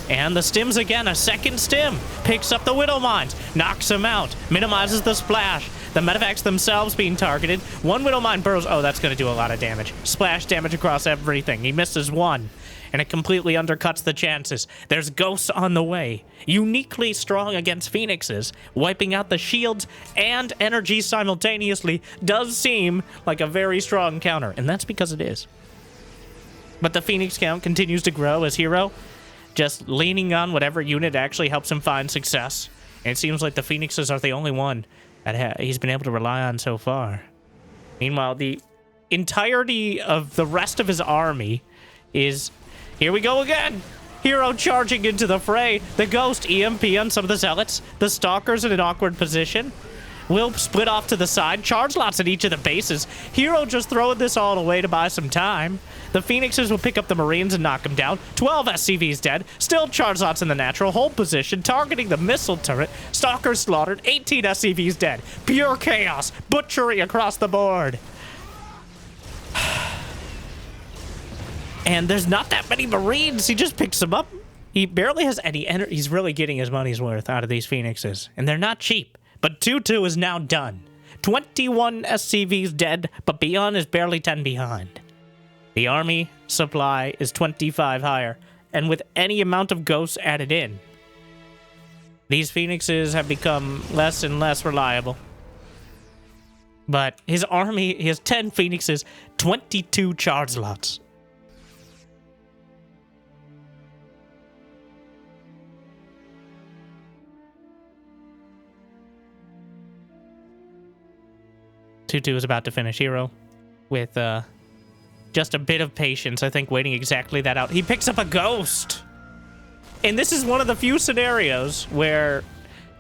Speaker 1: And the stims again, a second stim. Picks up the Widow Mines, knocks him out, minimizes the splash. The medevacs themselves being targeted. One Widow Mine burrows. Oh, that's going to do a lot of damage. Splash damage across everything. He misses one. and it completely undercuts the chances. There's ghosts on the way, uniquely strong against phoenixes. Wiping out the shields and energy simultaneously does seem like a very strong counter, and that's because it is. But the phoenix count continues to grow as Hero just leaning on whatever unit actually helps him find success. And it seems like the phoenixes are the only one that he's been able to rely on so far. Meanwhile, the entirety of the rest of his army is... Here we go again! Hero charging into the fray. The Ghost EMP on some of the Zealots. The Stalkers in an awkward position. Will split off to the side. Charge lots at each of the bases. Hero just throwing this all away to buy some time. The Phoenixes will pick up the Marines and knock them down. 12 SCVs dead. Still charge lots in the natural. Hold position. Targeting the missile turret. Stalkers slaughtered. 18 SCVs dead. Pure chaos. Butchery across the board. And there's not that many Marines. He just picks them up. He barely has any energy. He's really getting his money's worth out of these Phoenixes. And they're not cheap. But 2-2 is now done. 21 SCVs dead, but ByuN is barely 10 behind. The army supply is 25 higher. And with any amount of ghosts added in, these Phoenixes have become less and less reliable. But his army, he has 10 Phoenixes, 22 charge lots. Tutu is about to finish Hero with just a bit of patience, I think, waiting exactly that out. He picks up a ghost! And this is one of the few scenarios where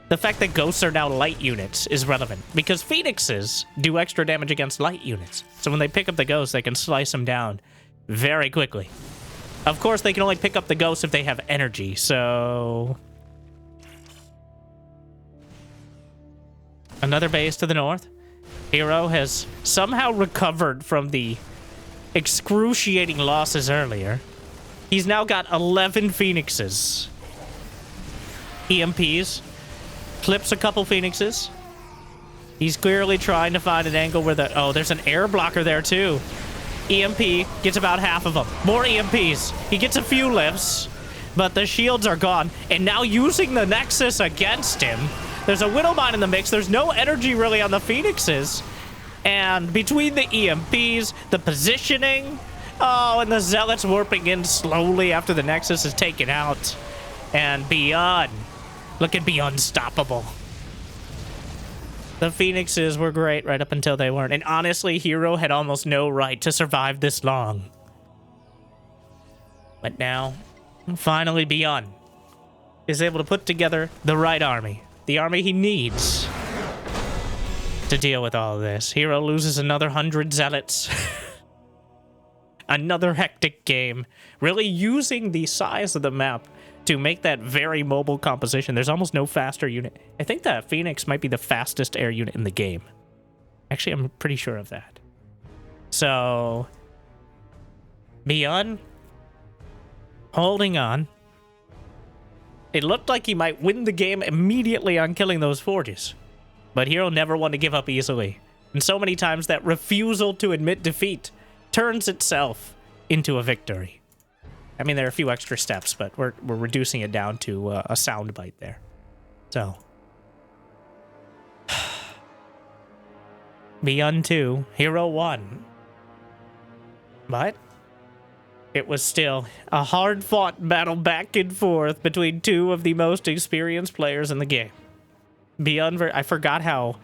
Speaker 1: the fact that ghosts are now light units is relevant, because Phoenixes do extra damage against light units. So when they pick up the ghost, they can slice them down very quickly. Of course, they can only pick up the ghost if they have energy, so... Another base to the north. Hero has somehow recovered from the excruciating losses earlier. He's now got 11 Phoenixes. EMPs. Clips a couple Phoenixes. He's clearly trying to find an angle where the... Oh, there's an air blocker there, too. EMP gets about half of them. More EMPs. He gets a few lifts, but the shields are gone. And now using the Nexus against him... There's a Widowmine in the mix. There's no energy really on the Phoenixes. And between the EMPs, the positioning... Oh, and the Zealots warping in slowly after the Nexus is taken out. And ByuN. Look at ByuN unstoppable. The Phoenixes were great right up until they weren't. And honestly, Hero had almost no right to survive this long. But now, finally ByuN is able to put together the right army. The army he needs to deal with all of this. Hero loses another 100 Zealots. Another hectic game. Really using the size of the map to make that very mobile composition. There's almost no faster unit. I think that Phoenix might be the fastest air unit in the game. Actually, I'm pretty sure of that. So, ByuN holding on. It looked like he might win the game immediately on killing those forges. But Hero never wanted to give up easily. And so many times that refusal to admit defeat turns itself into a victory. I mean, there are a few extra steps, but we're reducing it down to a soundbite there. So. ByuN 2, Hero 1. But it was still a hard-fought battle back and forth between two of the most experienced players in the game. ByuN, I forgot how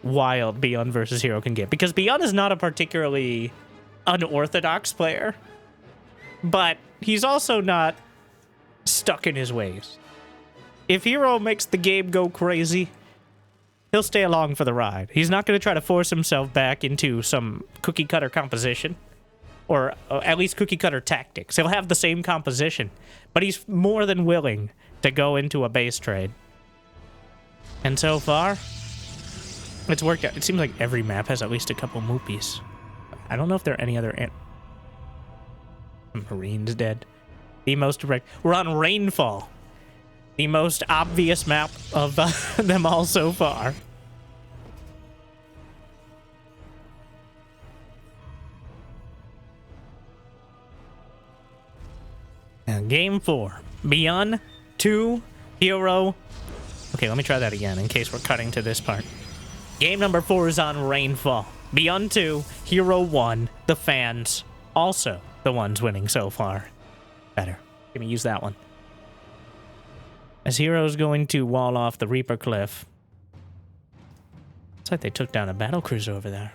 Speaker 1: wild ByuN versus Hero can get, because ByuN is not a particularly unorthodox player, but he's also not stuck in his ways. If Hero makes the game go crazy, he'll stay along for the ride. He's not going to try to force himself back into some cookie-cutter composition, or at least cookie-cutter tactics. He'll have the same composition, but he's more than willing to go into a base trade. And so far, it's worked out. It seems like every map has at least a couple Moopies. I don't know if there are any other... Marine's dead. The most direct... We're on Rainfall. The most obvious map of them all so far. And game 4. ByuN 2, Hero. Okay, let me try that again in case we're cutting to this part. Game number 4 is on Rainfall. ByuN 2, Hero 1. The fans also the ones winning so far. Better. Gonna use that one. As Hero's going to wall off the Reaper Cliff. It's like they took down a battlecruiser over there.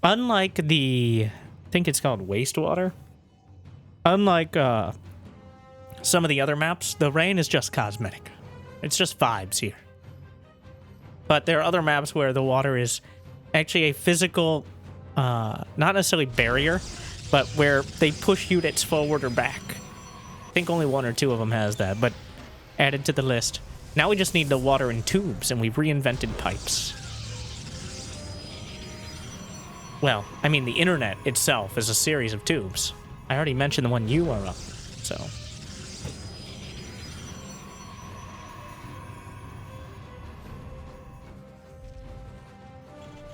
Speaker 1: Unlike the... I think it's called Wastewater. Unlike some of the other maps, the rain is just cosmetic. It's just vibes here. But there are other maps where the water is actually a physical, not necessarily barrier, but where they push units forward or back. I think only 1 or 2 of them has that, but added to the list. Now we just need the water in tubes, and we've reinvented pipes. Well, I mean, the internet itself is a series of tubes. I already mentioned the one you are up, so...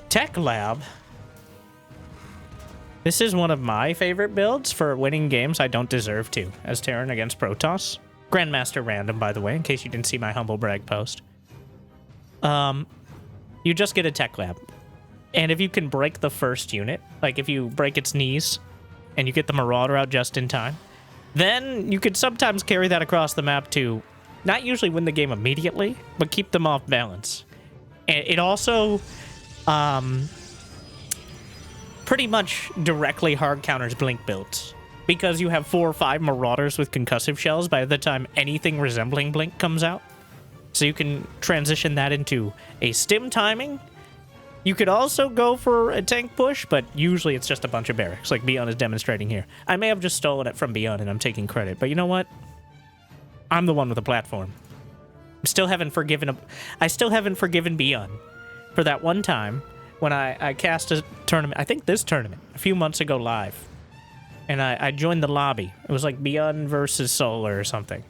Speaker 1: Tech Lab. This is one of my favorite builds for winning games I don't deserve to, as Terran against Protoss. Grandmaster Random, by the way, in case you didn't see my humble brag post. You just get a Tech Lab. And if you can break the first unit, like if you break its knees, and you get the Marauder out just in time, then you could sometimes carry that across the map to not usually win the game immediately, but keep them off balance. And it also... pretty much directly hard counters Blink builds. Because you have 4 or 5 Marauders with concussive shells by the time anything resembling Blink comes out. So you can transition that into a stim timing. You could also go for a tank push, but usually it's just a bunch of barracks, like ByuN is demonstrating here. I may have just stolen it from ByuN and I'm taking credit, but you know what? I'm the one with the platform. I still haven't forgiven ByuN for that one time when I cast a tournament, I think this tournament, a few months ago live. And I joined the lobby. It was like ByuN versus Solar or something.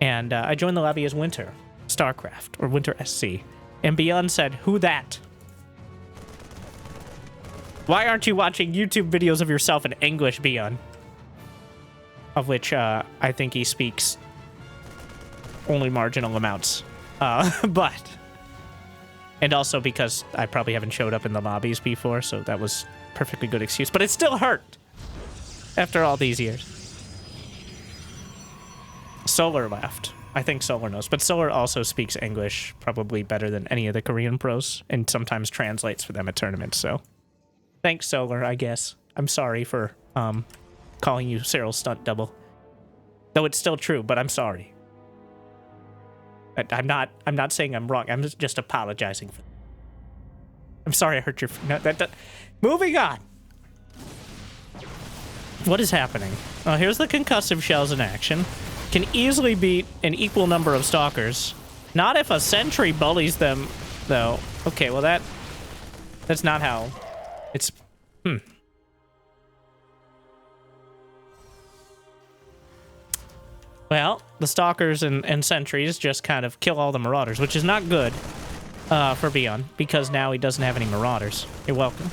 Speaker 1: And I joined the lobby as Winterstarcraft, or Winter SC. And ByuN said, "Who that? Why aren't you watching YouTube videos of yourself in English, ByuN?" Of which I think he speaks only marginal amounts. But... And also because I probably haven't showed up in the lobbies before, so that was a perfectly good excuse. But it still hurt after all these years. Solar left. I think Solar knows. But Solar also speaks English probably better than any of the Korean pros and sometimes translates for them at tournaments. So thanks, Solar, I guess. I'm sorry for calling you Cyril's stunt double. Though it's still true, but I'm sorry. I'm not saying I'm wrong. I'm just apologizing for that. I'm sorry I hurt your... No, moving on. What is happening? Oh, here's the concussive shells in action. Can easily beat an equal number of stalkers. Not if a sentry bullies them, though. Okay, well that's not how it's... Well, the Stalkers and Sentries just kind of kill all the Marauders, which is not good for ByuN, because now he doesn't have any Marauders. You're welcome.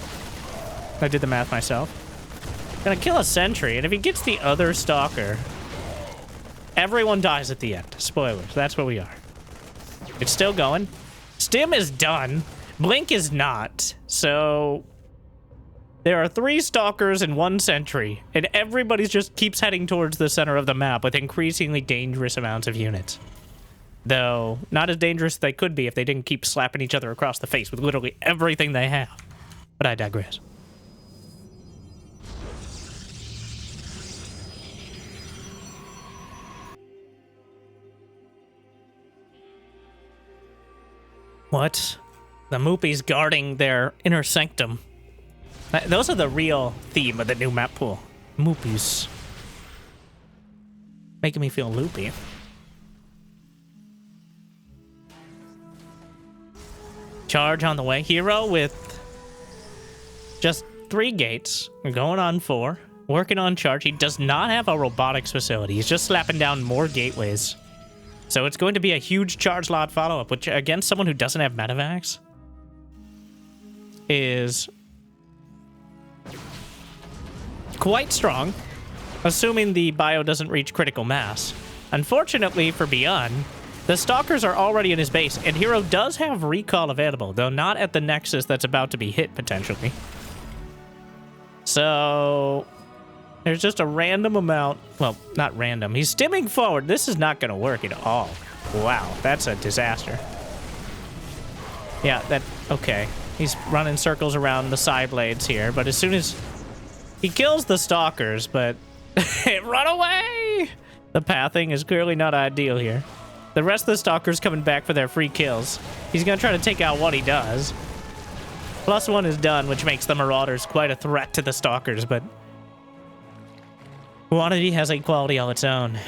Speaker 1: I did the math myself. Gonna kill a Sentry, and if he gets the other Stalker, everyone dies at the end. Spoilers, that's where we are. It's still going. Stim is done. Blink is not, so... There are 3 Stalkers and 1 Sentry, and everybody just keeps heading towards the center of the map with increasingly dangerous amounts of units. Though, not as dangerous as they could be if they didn't keep slapping each other across the face with literally everything they have. But I digress. What? The Moopies guarding their inner sanctum. Those are the real theme of the new map pool. Moopies. Making me feel loopy. Charge on the way. Hero with just 3 gates. We're going on 4. Working on charge. He does not have a robotics facility. He's just slapping down more gateways. So it's going to be a huge charge lot follow-up, which against someone who doesn't have medevacs is... quite strong. assuming the bio doesn't reach critical mass. Unfortunately for ByuN, the Stalkers are already in his base, and Hero does have recall available, though not at the Nexus that's about to be hit, potentially. So there's just a random amount. Well, not random. He's stimming forward. This is not going to work at all. Wow, that's a disaster. Yeah, okay. He's running circles around the side blades here, but as soon as he kills the Stalkers, but run away! The pathing is clearly not ideal here. The rest of the Stalkers coming back for their free kills. He's going to try to take out what he does. +1 is done, which makes the Marauders quite a threat to the Stalkers, but quantity has a quality all its own.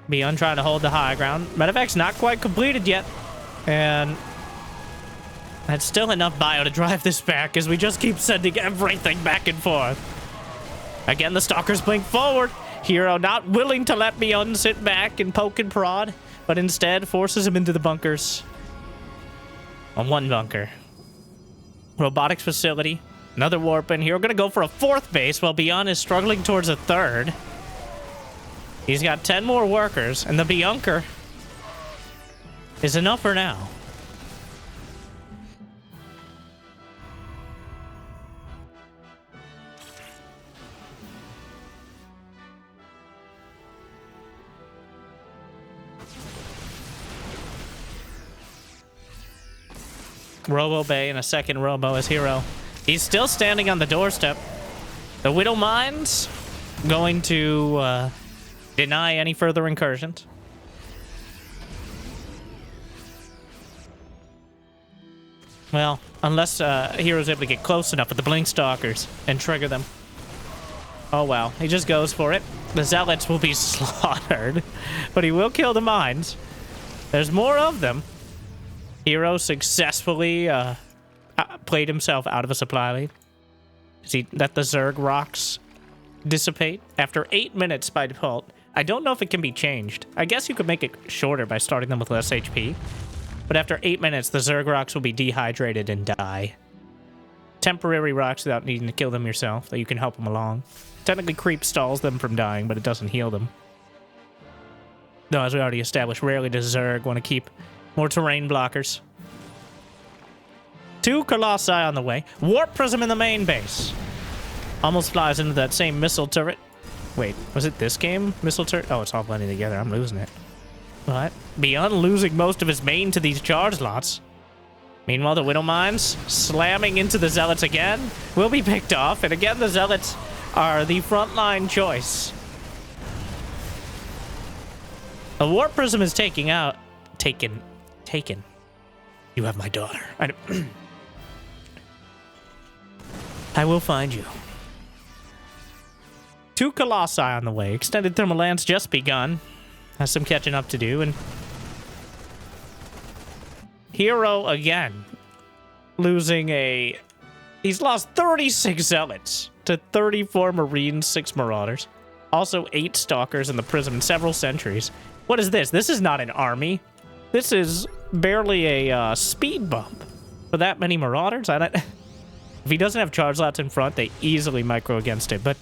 Speaker 1: ByuN trying to hold the high ground. Medevac's not quite completed yet, and that's still enough bio to drive this back as we just keep sending everything back and forth. Again, the Stalkers blink forward. Hero not willing to let ByuN sit back and poke and prod, but instead forces him into the bunkers. On one bunker. Robotics facility. Another warp in here. We're going to go for a 4th base while ByuN is struggling towards a 3rd. He's got 10 more workers, and the ByuNker is enough for now. Robo Bay and a second Robo as Hero. He's still standing on the doorstep. The Widow Mine's going to deny any further incursions. Well, unless Hero's able to get close enough with the Blink Stalkers and trigger them. Oh, wow. He just goes for it. The Zealots will be slaughtered, but he will kill the Mines. There's more of them. Hero successfully played himself out of a supply lead. Does he let the Zerg rocks dissipate? After 8 minutes by default. I don't know if it can be changed. I guess you could make it shorter by starting them with less HP. But after 8 minutes, the Zerg rocks will be dehydrated and die. Temporary rocks without needing to kill them yourself, that you can help them along. Technically, creep stalls them from dying, but it doesn't heal them. Though, as we already established, rarely does Zerg want to keep more terrain blockers. 2 Colossi on the way. Warp Prism in the main base. Almost flies into that same missile turret. Wait, was it this game? Missile turret? Oh, it's all blending together. I'm losing it. What? ByuN losing most of his main to these charge lots. Meanwhile, the Widow Mines slamming into the Zealots again. Will be picked off. And again, the Zealots are the frontline choice. The Warp Prism is taken. You have my daughter. I will find you. 2 Colossi on the way. Extended Thermal Lance just begun. Has some catching up to do. And Hero again. Losing a... He's lost 36 Zealots to 34 Marines, 6 Marauders. Also 8 Stalkers in the Prism and several Sentries. What is this? This is not an army. This is barely a speed bump for that many Marauders. If he doesn't have charge slots in front, they easily micro against it. But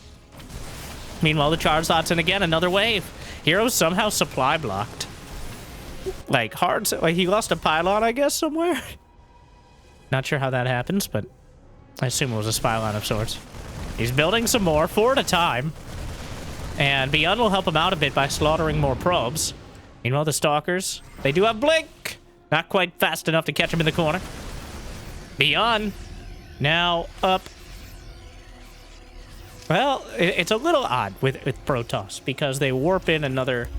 Speaker 1: meanwhile, the charge slots, and again, another wave. Hero's somehow supply blocked. Like, hard. Like, he lost a pylon, I guess, somewhere. Not sure how that happens, but I assume it was a spy line of sorts. He's building some more, 4 at a time. And ByuN will help him out a bit by slaughtering more probes. Meanwhile, the Stalkers, they do have Blink. Not quite fast enough to catch him in the corner. ByuN now up. Well, it's a little odd with Protoss because they warp in another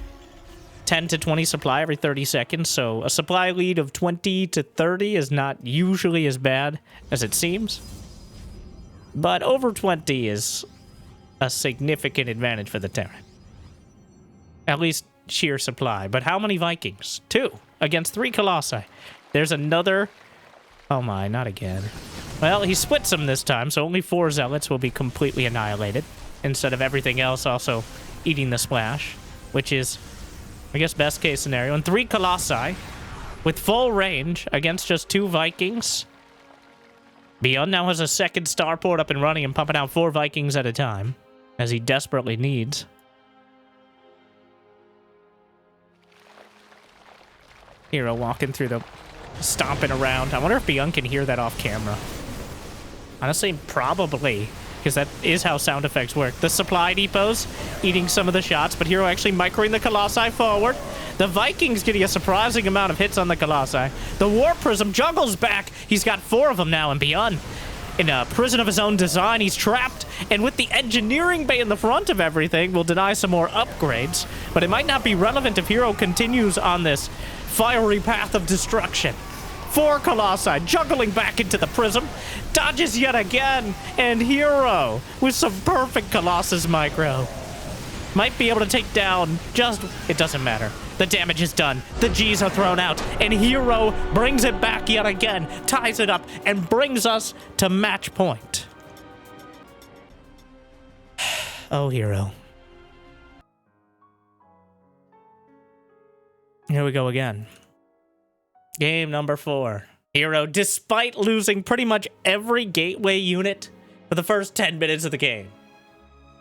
Speaker 1: 10 to 20 supply every 30 seconds. So a supply lead of 20 to 30 is not usually as bad as it seems. But over 20 is a significant advantage for the Terran. At least sheer supply. But how many Vikings? 2 against 3 Colossi. There's another... Oh my, not again. Well, he splits them this time, so only 4 Zealots will be completely annihilated, instead of everything else also eating the splash, which is, I guess, best case scenario. And 3 Colossi with full range against just 2 Vikings. ByuN now has a second starport up and running and pumping out 4 Vikings at a time, as he desperately needs. Hero walking through the... stomping around. I wonder if ByuN can hear that off camera. Honestly, probably, because that is how sound effects work. The supply depots eating some of the shots, but Hero actually microing the Colossi forward. The Vikings getting a surprising amount of hits on the Colossi. The War Prism juggles back. He's got 4 of them now, and ByuN, in a prison of his own design, he's trapped. And with the engineering bay in the front of everything, will deny some more upgrades. But it might not be relevant if Hero continues on this fiery path of destruction. 4 Colossi juggling back into the prism. Dodges yet again. And Hero with some perfect Colossus micro. Might be able to take down just... It doesn't matter. The damage is done. The Gs are thrown out. And Hero brings it back yet again. Ties it up and brings us to match point. Oh, Hero. Here we go again. Game number 4. Hero, despite losing pretty much every gateway unit for the first 10 minutes of the game,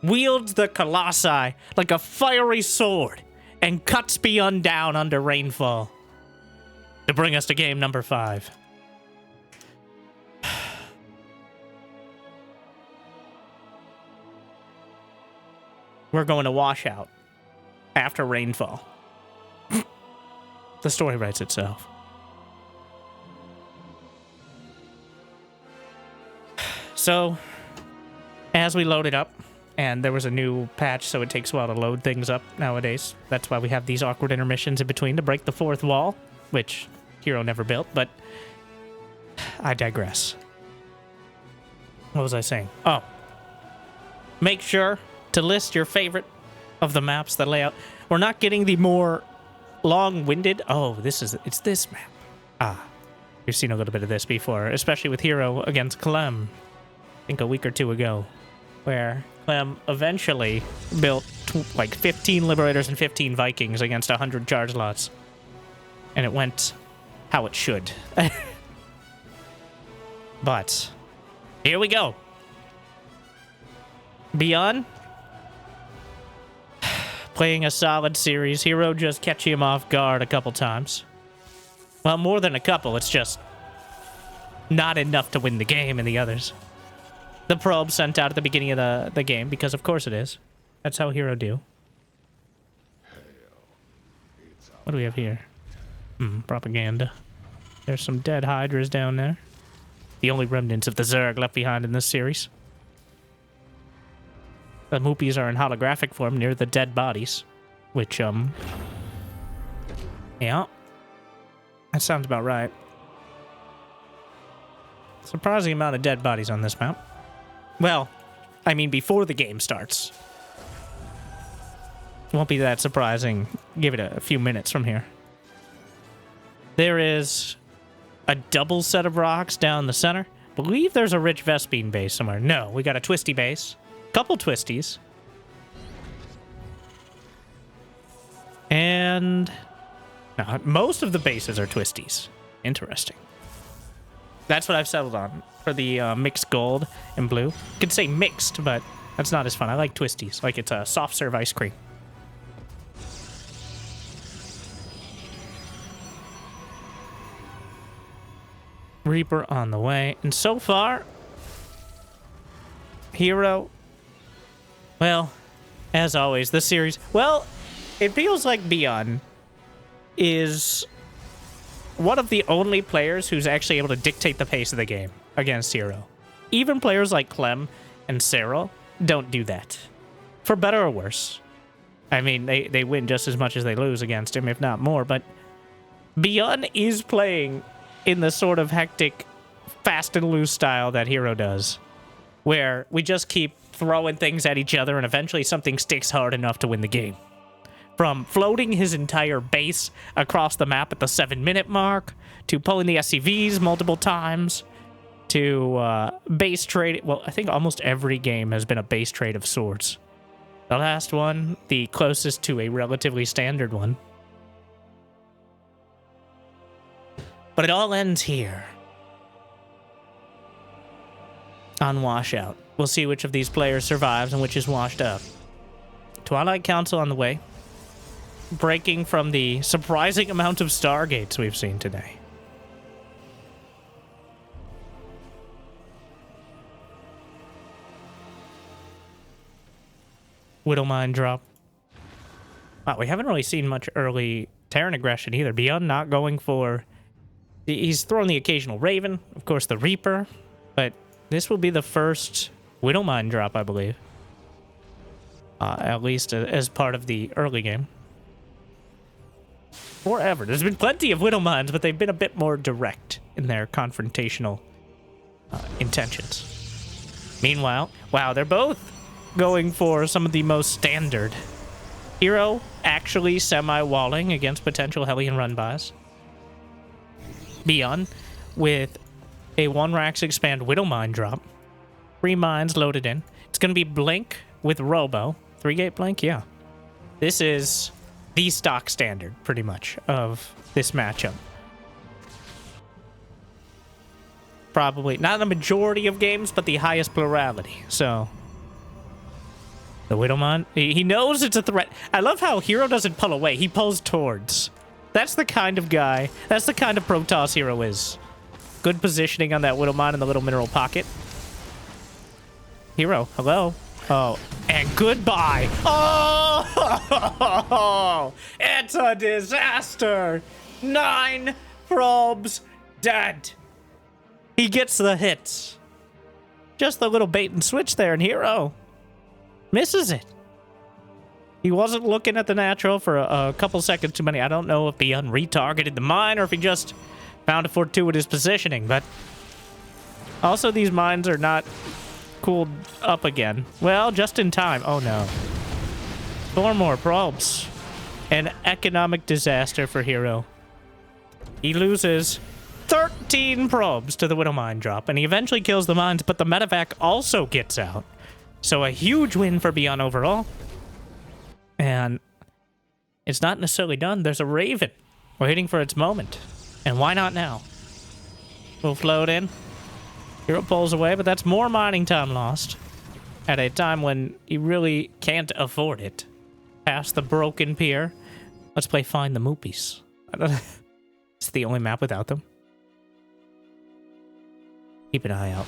Speaker 1: wields the Colossi like a fiery sword and cuts ByuN down under Rainfall to bring us to game number 5. We're going to Washout after Rainfall. The story writes itself. So, as we load it up, and there was a new patch, so it takes a while to load things up nowadays. That's why we have these awkward intermissions in between to break the 4th wall, which Hero never built, but I digress. What was I saying? Oh. Make sure to list your favorite of the maps, the layout. We're not getting the more long-winded... Oh, it's this map. Ah. We've seen a little bit of this before, especially with Hero against Clem. I think a week or 2 ago, where Clem eventually built like 15 Liberators and 15 Vikings against 100 charge lots. And it went how it should. But here we go. ByuN playing a solid series. Hero just catching him off guard a couple times. Well, more than a couple. It's just not enough to win the game in the others. The probe sent out at the beginning of the game, because of course it is. That's how Hero do. What do we have here? Propaganda. There's some dead Hydras down there. The only remnants of the Zerg left behind in this series. The Moopies are in holographic form near the dead bodies. Which, yeah. That sounds about right. Surprising amount of dead bodies on this map. Well, I mean before the game starts. Won't be that surprising. Give it a few minutes from here. There is a double set of rocks down the center. Believe there's a rich Vespine base somewhere. No, we got a Twisty base. Couple Twisties. And... no, most of the bases are Twisties. Interesting. That's what I've settled on for the mixed gold and blue. You could say mixed, but that's not as fun. I like Twisties, like it's a soft serve ice cream. Reaper on the way. And so far, Hero, well, as always, this series, well, it feels like ByuN is one of the only players who's actually able to dictate the pace of the game against Hero. Even players like Clem and Cyril don't do that. For better or worse. I mean, they win just as much as they lose against him, if not more, but ByuN is playing in the sort of hectic, fast and loose style that Hero does, where we just keep throwing things at each other and eventually something sticks hard enough to win the game. From floating his entire base across the map at the 7-minute mark, to pulling the SCVs multiple times, to base trade. Well, I think almost every game has been a base trade of sorts. The last one, the closest to a relatively standard one. But it all ends here. on Washout. We'll see which of these players survives and which is washed up. Twilight Council on the way. Breaking from the surprising amount of Stargates we've seen today. Widowmine drop. Wow, we haven't really seen much early Terran aggression either. ByuN not going for... He's throwing the occasional Raven, of course the Reaper, but this will be the first Widowmine drop, I believe. At least as part of the early game. Or ever. There's been plenty of Widowmines, but they've been a bit more direct in their confrontational intentions. Meanwhile, wow, they're both going for some of the most standard. Hero actually semi-walling against potential Hellion run-bys. ByuN with a 1-Rax expand Widowmine drop. 3 mines loaded in. It's going to be Blink with Robo. 3-gate Blink, yeah. This is the stock standard, pretty much, of this matchup. Probably not the majority of games, but the highest plurality. So, the Widowmine, he knows it's a threat. I love how Hero doesn't pull away. He pulls towards. That's the kind of guy, that's the kind of Protoss Hero is. Good positioning on that Widowmine in the little mineral pocket. Hero, hello. Oh, and goodbye. Oh, it's a disaster. 9 probes dead. He gets the hits. Just the little bait and switch there, and Hero misses it. He wasn't looking at the natural for a couple seconds too many. I don't know if ByuN retargeted the mine or if he just found a fortuitous positioning, but also these mines are not cooled up again. Well, just in time. Oh no. 4 more probes. An economic disaster for Hero. He loses 13 probes to the Widowmine drop, and he eventually kills the mines, but the medevac also gets out. So a huge win for ByuN overall. And it's not necessarily done. There's a Raven waiting for its moment. And why not now? We'll float in. Hero pulls away, but that's more mining time lost. At a time when he really can't afford it. Past the broken pier. Let's play Find the Moopies. It's the only map without them. Keep an eye out.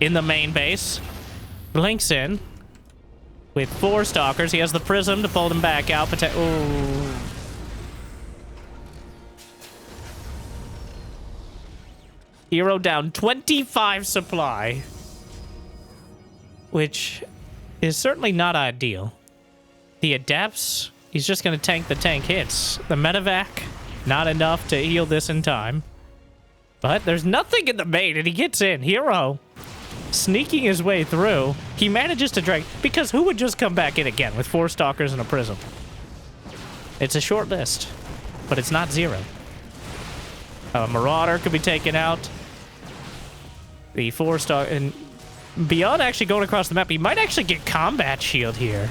Speaker 1: In the main base. Blinks in. With 4 Stalkers. He has the Prism to pull them back out. Ooh. Hero down 25 supply. Which is certainly not ideal. The Adepts, he's just going to tank the tank hits. The Medevac, not enough to heal this in time. But there's nothing in the main, and he gets in. Hero sneaking his way through. He manages to drag, because who would just come back in again with 4 Stalkers and a Prism? It's a short list, but it's not 0. Marauder could be taken out. The 4 Stalker, and ByuN actually going across the map. He might actually get Combat Shield here,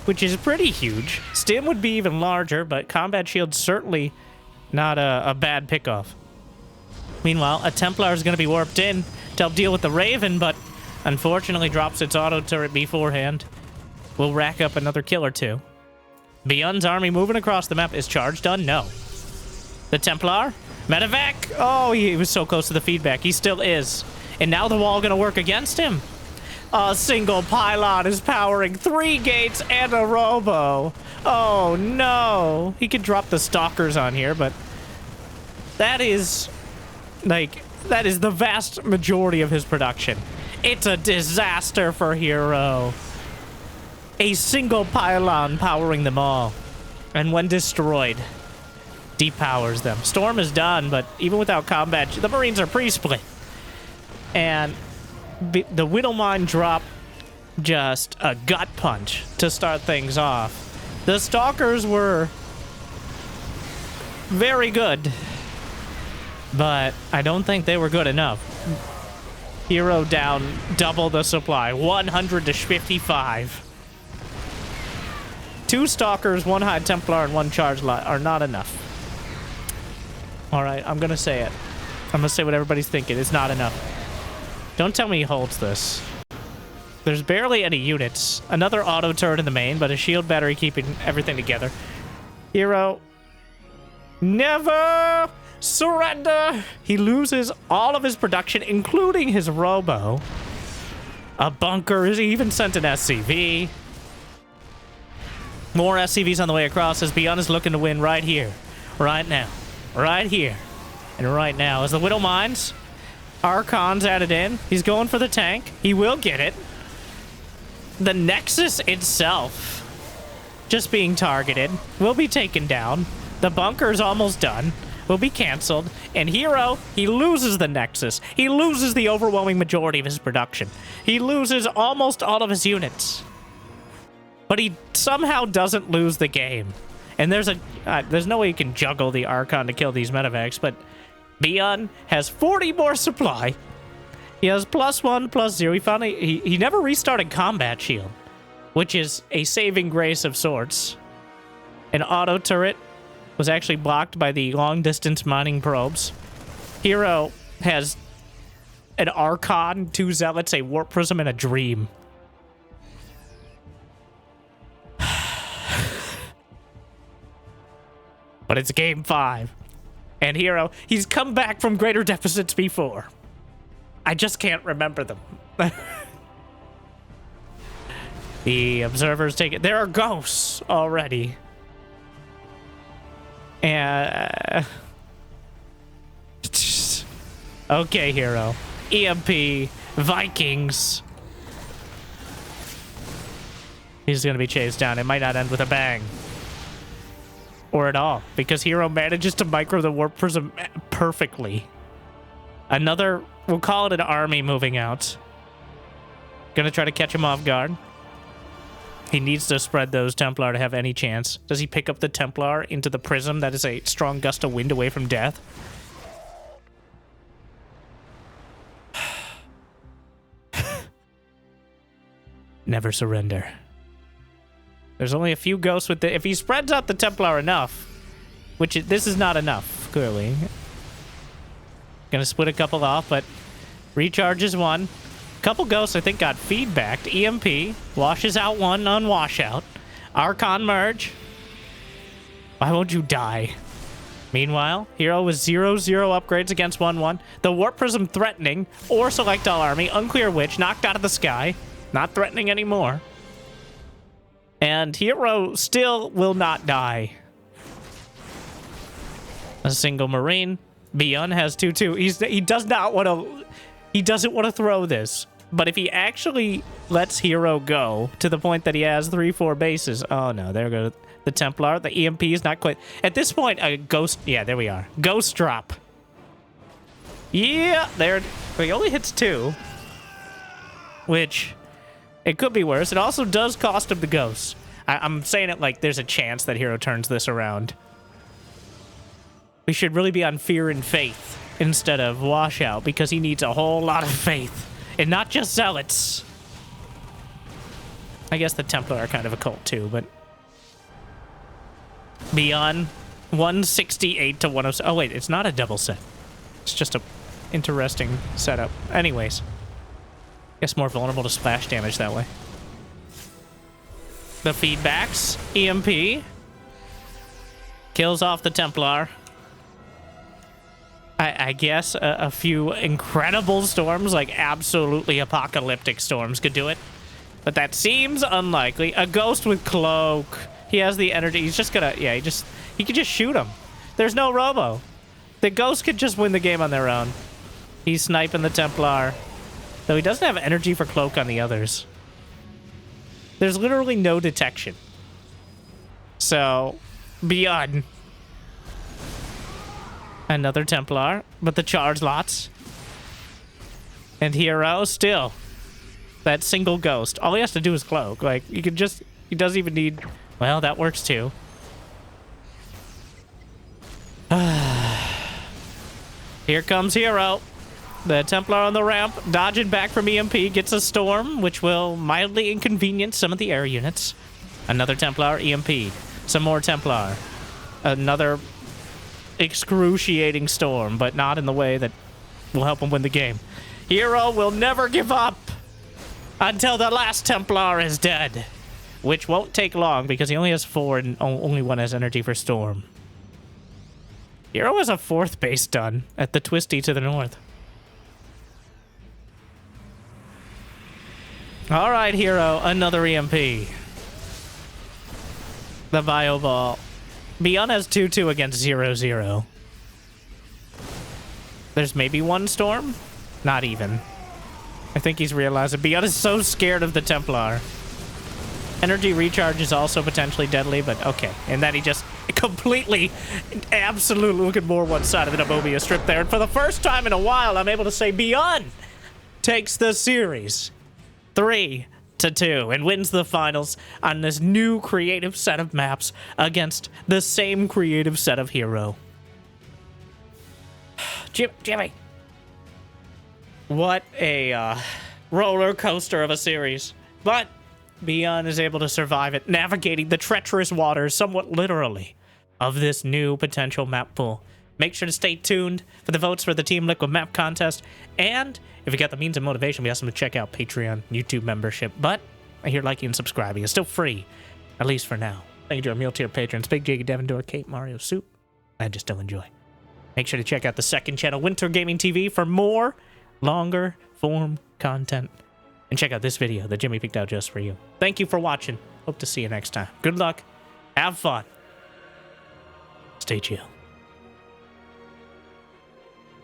Speaker 1: which is pretty huge. Stim would be even larger, but Combat Shield's certainly not a bad pickoff. Meanwhile, a Templar is going to be warped in to help deal with the Raven, but unfortunately drops its auto turret beforehand. We'll rack up another kill or 2. ByuN's army moving across the map. Is charge done? No. The Templar? Medevac? Oh, he was so close to the feedback. He still is. And now the wall going to work against him. A single pylon is powering 3 gates and a Robo. Oh, no. He could drop the Stalkers on here, but that is... like, that is the vast majority of his production. It's a disaster for Hero. A single pylon powering them all. And when destroyed, depowers them. Storm is done, but even without combat, the Marines are pre-split. And the Widowmine drop just a gut punch to start things off. The Stalkers were very good, but I don't think they were good enough. Hero down double the supply, 100 to 55. 2 Stalkers, 1 High Templar, and 1 Charge Lot are not enough. All right, I'm gonna say it. I'm gonna say what everybody's thinking. It's not enough Don't tell me he holds this. There's barely any units. Another auto turret in the main, but a shield battery keeping everything together. Hero. Never surrender! He loses all of his production, including his robo. A bunker is even sent an SCV. More SCVs on the way across as ByuN is looking to win right here. Right now. Right here. And right now. As the Widow mines, Archon's added in. He's going for the tank. He will get it. The Nexus itself, just being targeted, will be taken down. The bunker is almost done. Will be canceled. And Hero, he loses the Nexus. He loses the overwhelming majority of his production. He loses almost all of his units. But he somehow doesn't lose the game. And there's no way you can juggle the Archon to kill these medevacs, but ByuN has 40 more supply. He has +1, +0. He never restarted Combat Shield, which is a saving grace of sorts. An auto turret was actually blocked by the long-distance mining probes. Hero has an Archon, 2 Zealots, a Warp Prism, and a Dream. But it's game 5. And Hero, he's come back from greater deficits before. I just can't remember them. The observers take it. There are ghosts already. And... okay, Hero. EMP. Vikings. He's going to be chased down. It might not end with a bang. Or at all, because Hero manages to micro the Warp Prism perfectly. Another, we'll call it an army moving out. Gonna try to catch him off guard. He needs to spread those Templar to have any chance. Does he pick up the Templar into the Prism? That is a strong gust of wind away from death. Never surrender. There's only a few ghosts with the... if he spreads out the Templar enough, which this is not enough, clearly. Gonna split a couple off, but recharges one. Couple ghosts, I think, got feedbacked. EMP washes out one on Washout. Archon merge. Why won't you die? Meanwhile, Hero with 0/0 upgrades against 1/1. The Warp Prism threatening, or select all army. Unclear which, knocked out of the sky. Not threatening anymore. And Hero still will not die. A single Marine. ByuN has 2/2. He does not want to... he doesn't want to throw this. But if he actually lets Hero go to the point that he has 3-4 bases... oh no, there goes the Templar. The EMP is not quite... at this point, a ghost... yeah, there we are. Ghost drop. Yeah, there... he only hits 2. Which... it could be worse. It also does cost him the ghosts. I'm saying it like there's a chance that Hero turns this around. We should really be on fear and faith instead of Washout, because he needs a whole lot of faith. And not just Zealots. I guess the Templar are kind of a cult too, but... ByuN, 168 to 107. Oh wait, it's not a double set. It's just a interesting setup. Anyways. Guess more vulnerable to splash damage that way. The feedbacks. EMP. Kills off the Templar. I guess a few incredible storms, like absolutely apocalyptic storms, could do it. But that seems unlikely. A ghost with cloak. He has the energy. He's just gonna... yeah, he could just shoot him. There's no robo. The ghost could just win the game on their own. He's sniping the Templar. Though he doesn't have energy for cloak on the others. There's literally no detection. So, ByuN. Another Templar, but the charge lots. And Hero still. That single ghost. All he has to do is cloak. Like, you can just... he doesn't even need... well, that works too. Here comes Hero. The Templar on the ramp, dodging back from EMP, gets a storm, which will mildly inconvenience some of the air units. Another Templar EMP'd. Some more Templar. Another excruciating storm, but not in the way that will help him win the game. Hero will never give up until the last Templar is dead. Which won't take long because he only has 4 and only 1 has energy for Storm. Hero has a 4th base done at the Twisty to the north. Alright, Hero, another EMP. The Bio Ball. ByuN has 2-2 against 0-0. There's maybe 1 Storm? Not even. I think he's realized that ByuN is so scared of the Templar. Energy recharge is also potentially deadly, but okay. And then he just completely, absolutely look at more one side of the Nabobia strip there. And for the first time in a while, I'm able to say ByuN takes the series 3-2 and wins the finals on this new creative set of maps against the same creative set of Hero. Jimmy. What a roller coaster of a series. But ByuN is able to survive it, navigating the treacherous waters, somewhat literally, of this new potential map pool. Make sure to stay tuned for the votes for the Team Liquid map contest. And if you got the means and motivation, we ask them to check out Patreon, YouTube membership. But I hear liking and subscribing is still free, at least for now. Thank you to our meal tier patrons, Big Jiggy, Devin Door, Kate, Mario, Soup, and just still enjoy. Make sure to check out the second channel, Winter Gaming TV, for more longer form content. And check out this video that Jimmy picked out just for you. Thank you for watching. Hope to see you next time. Good luck. Have fun. Stay chill.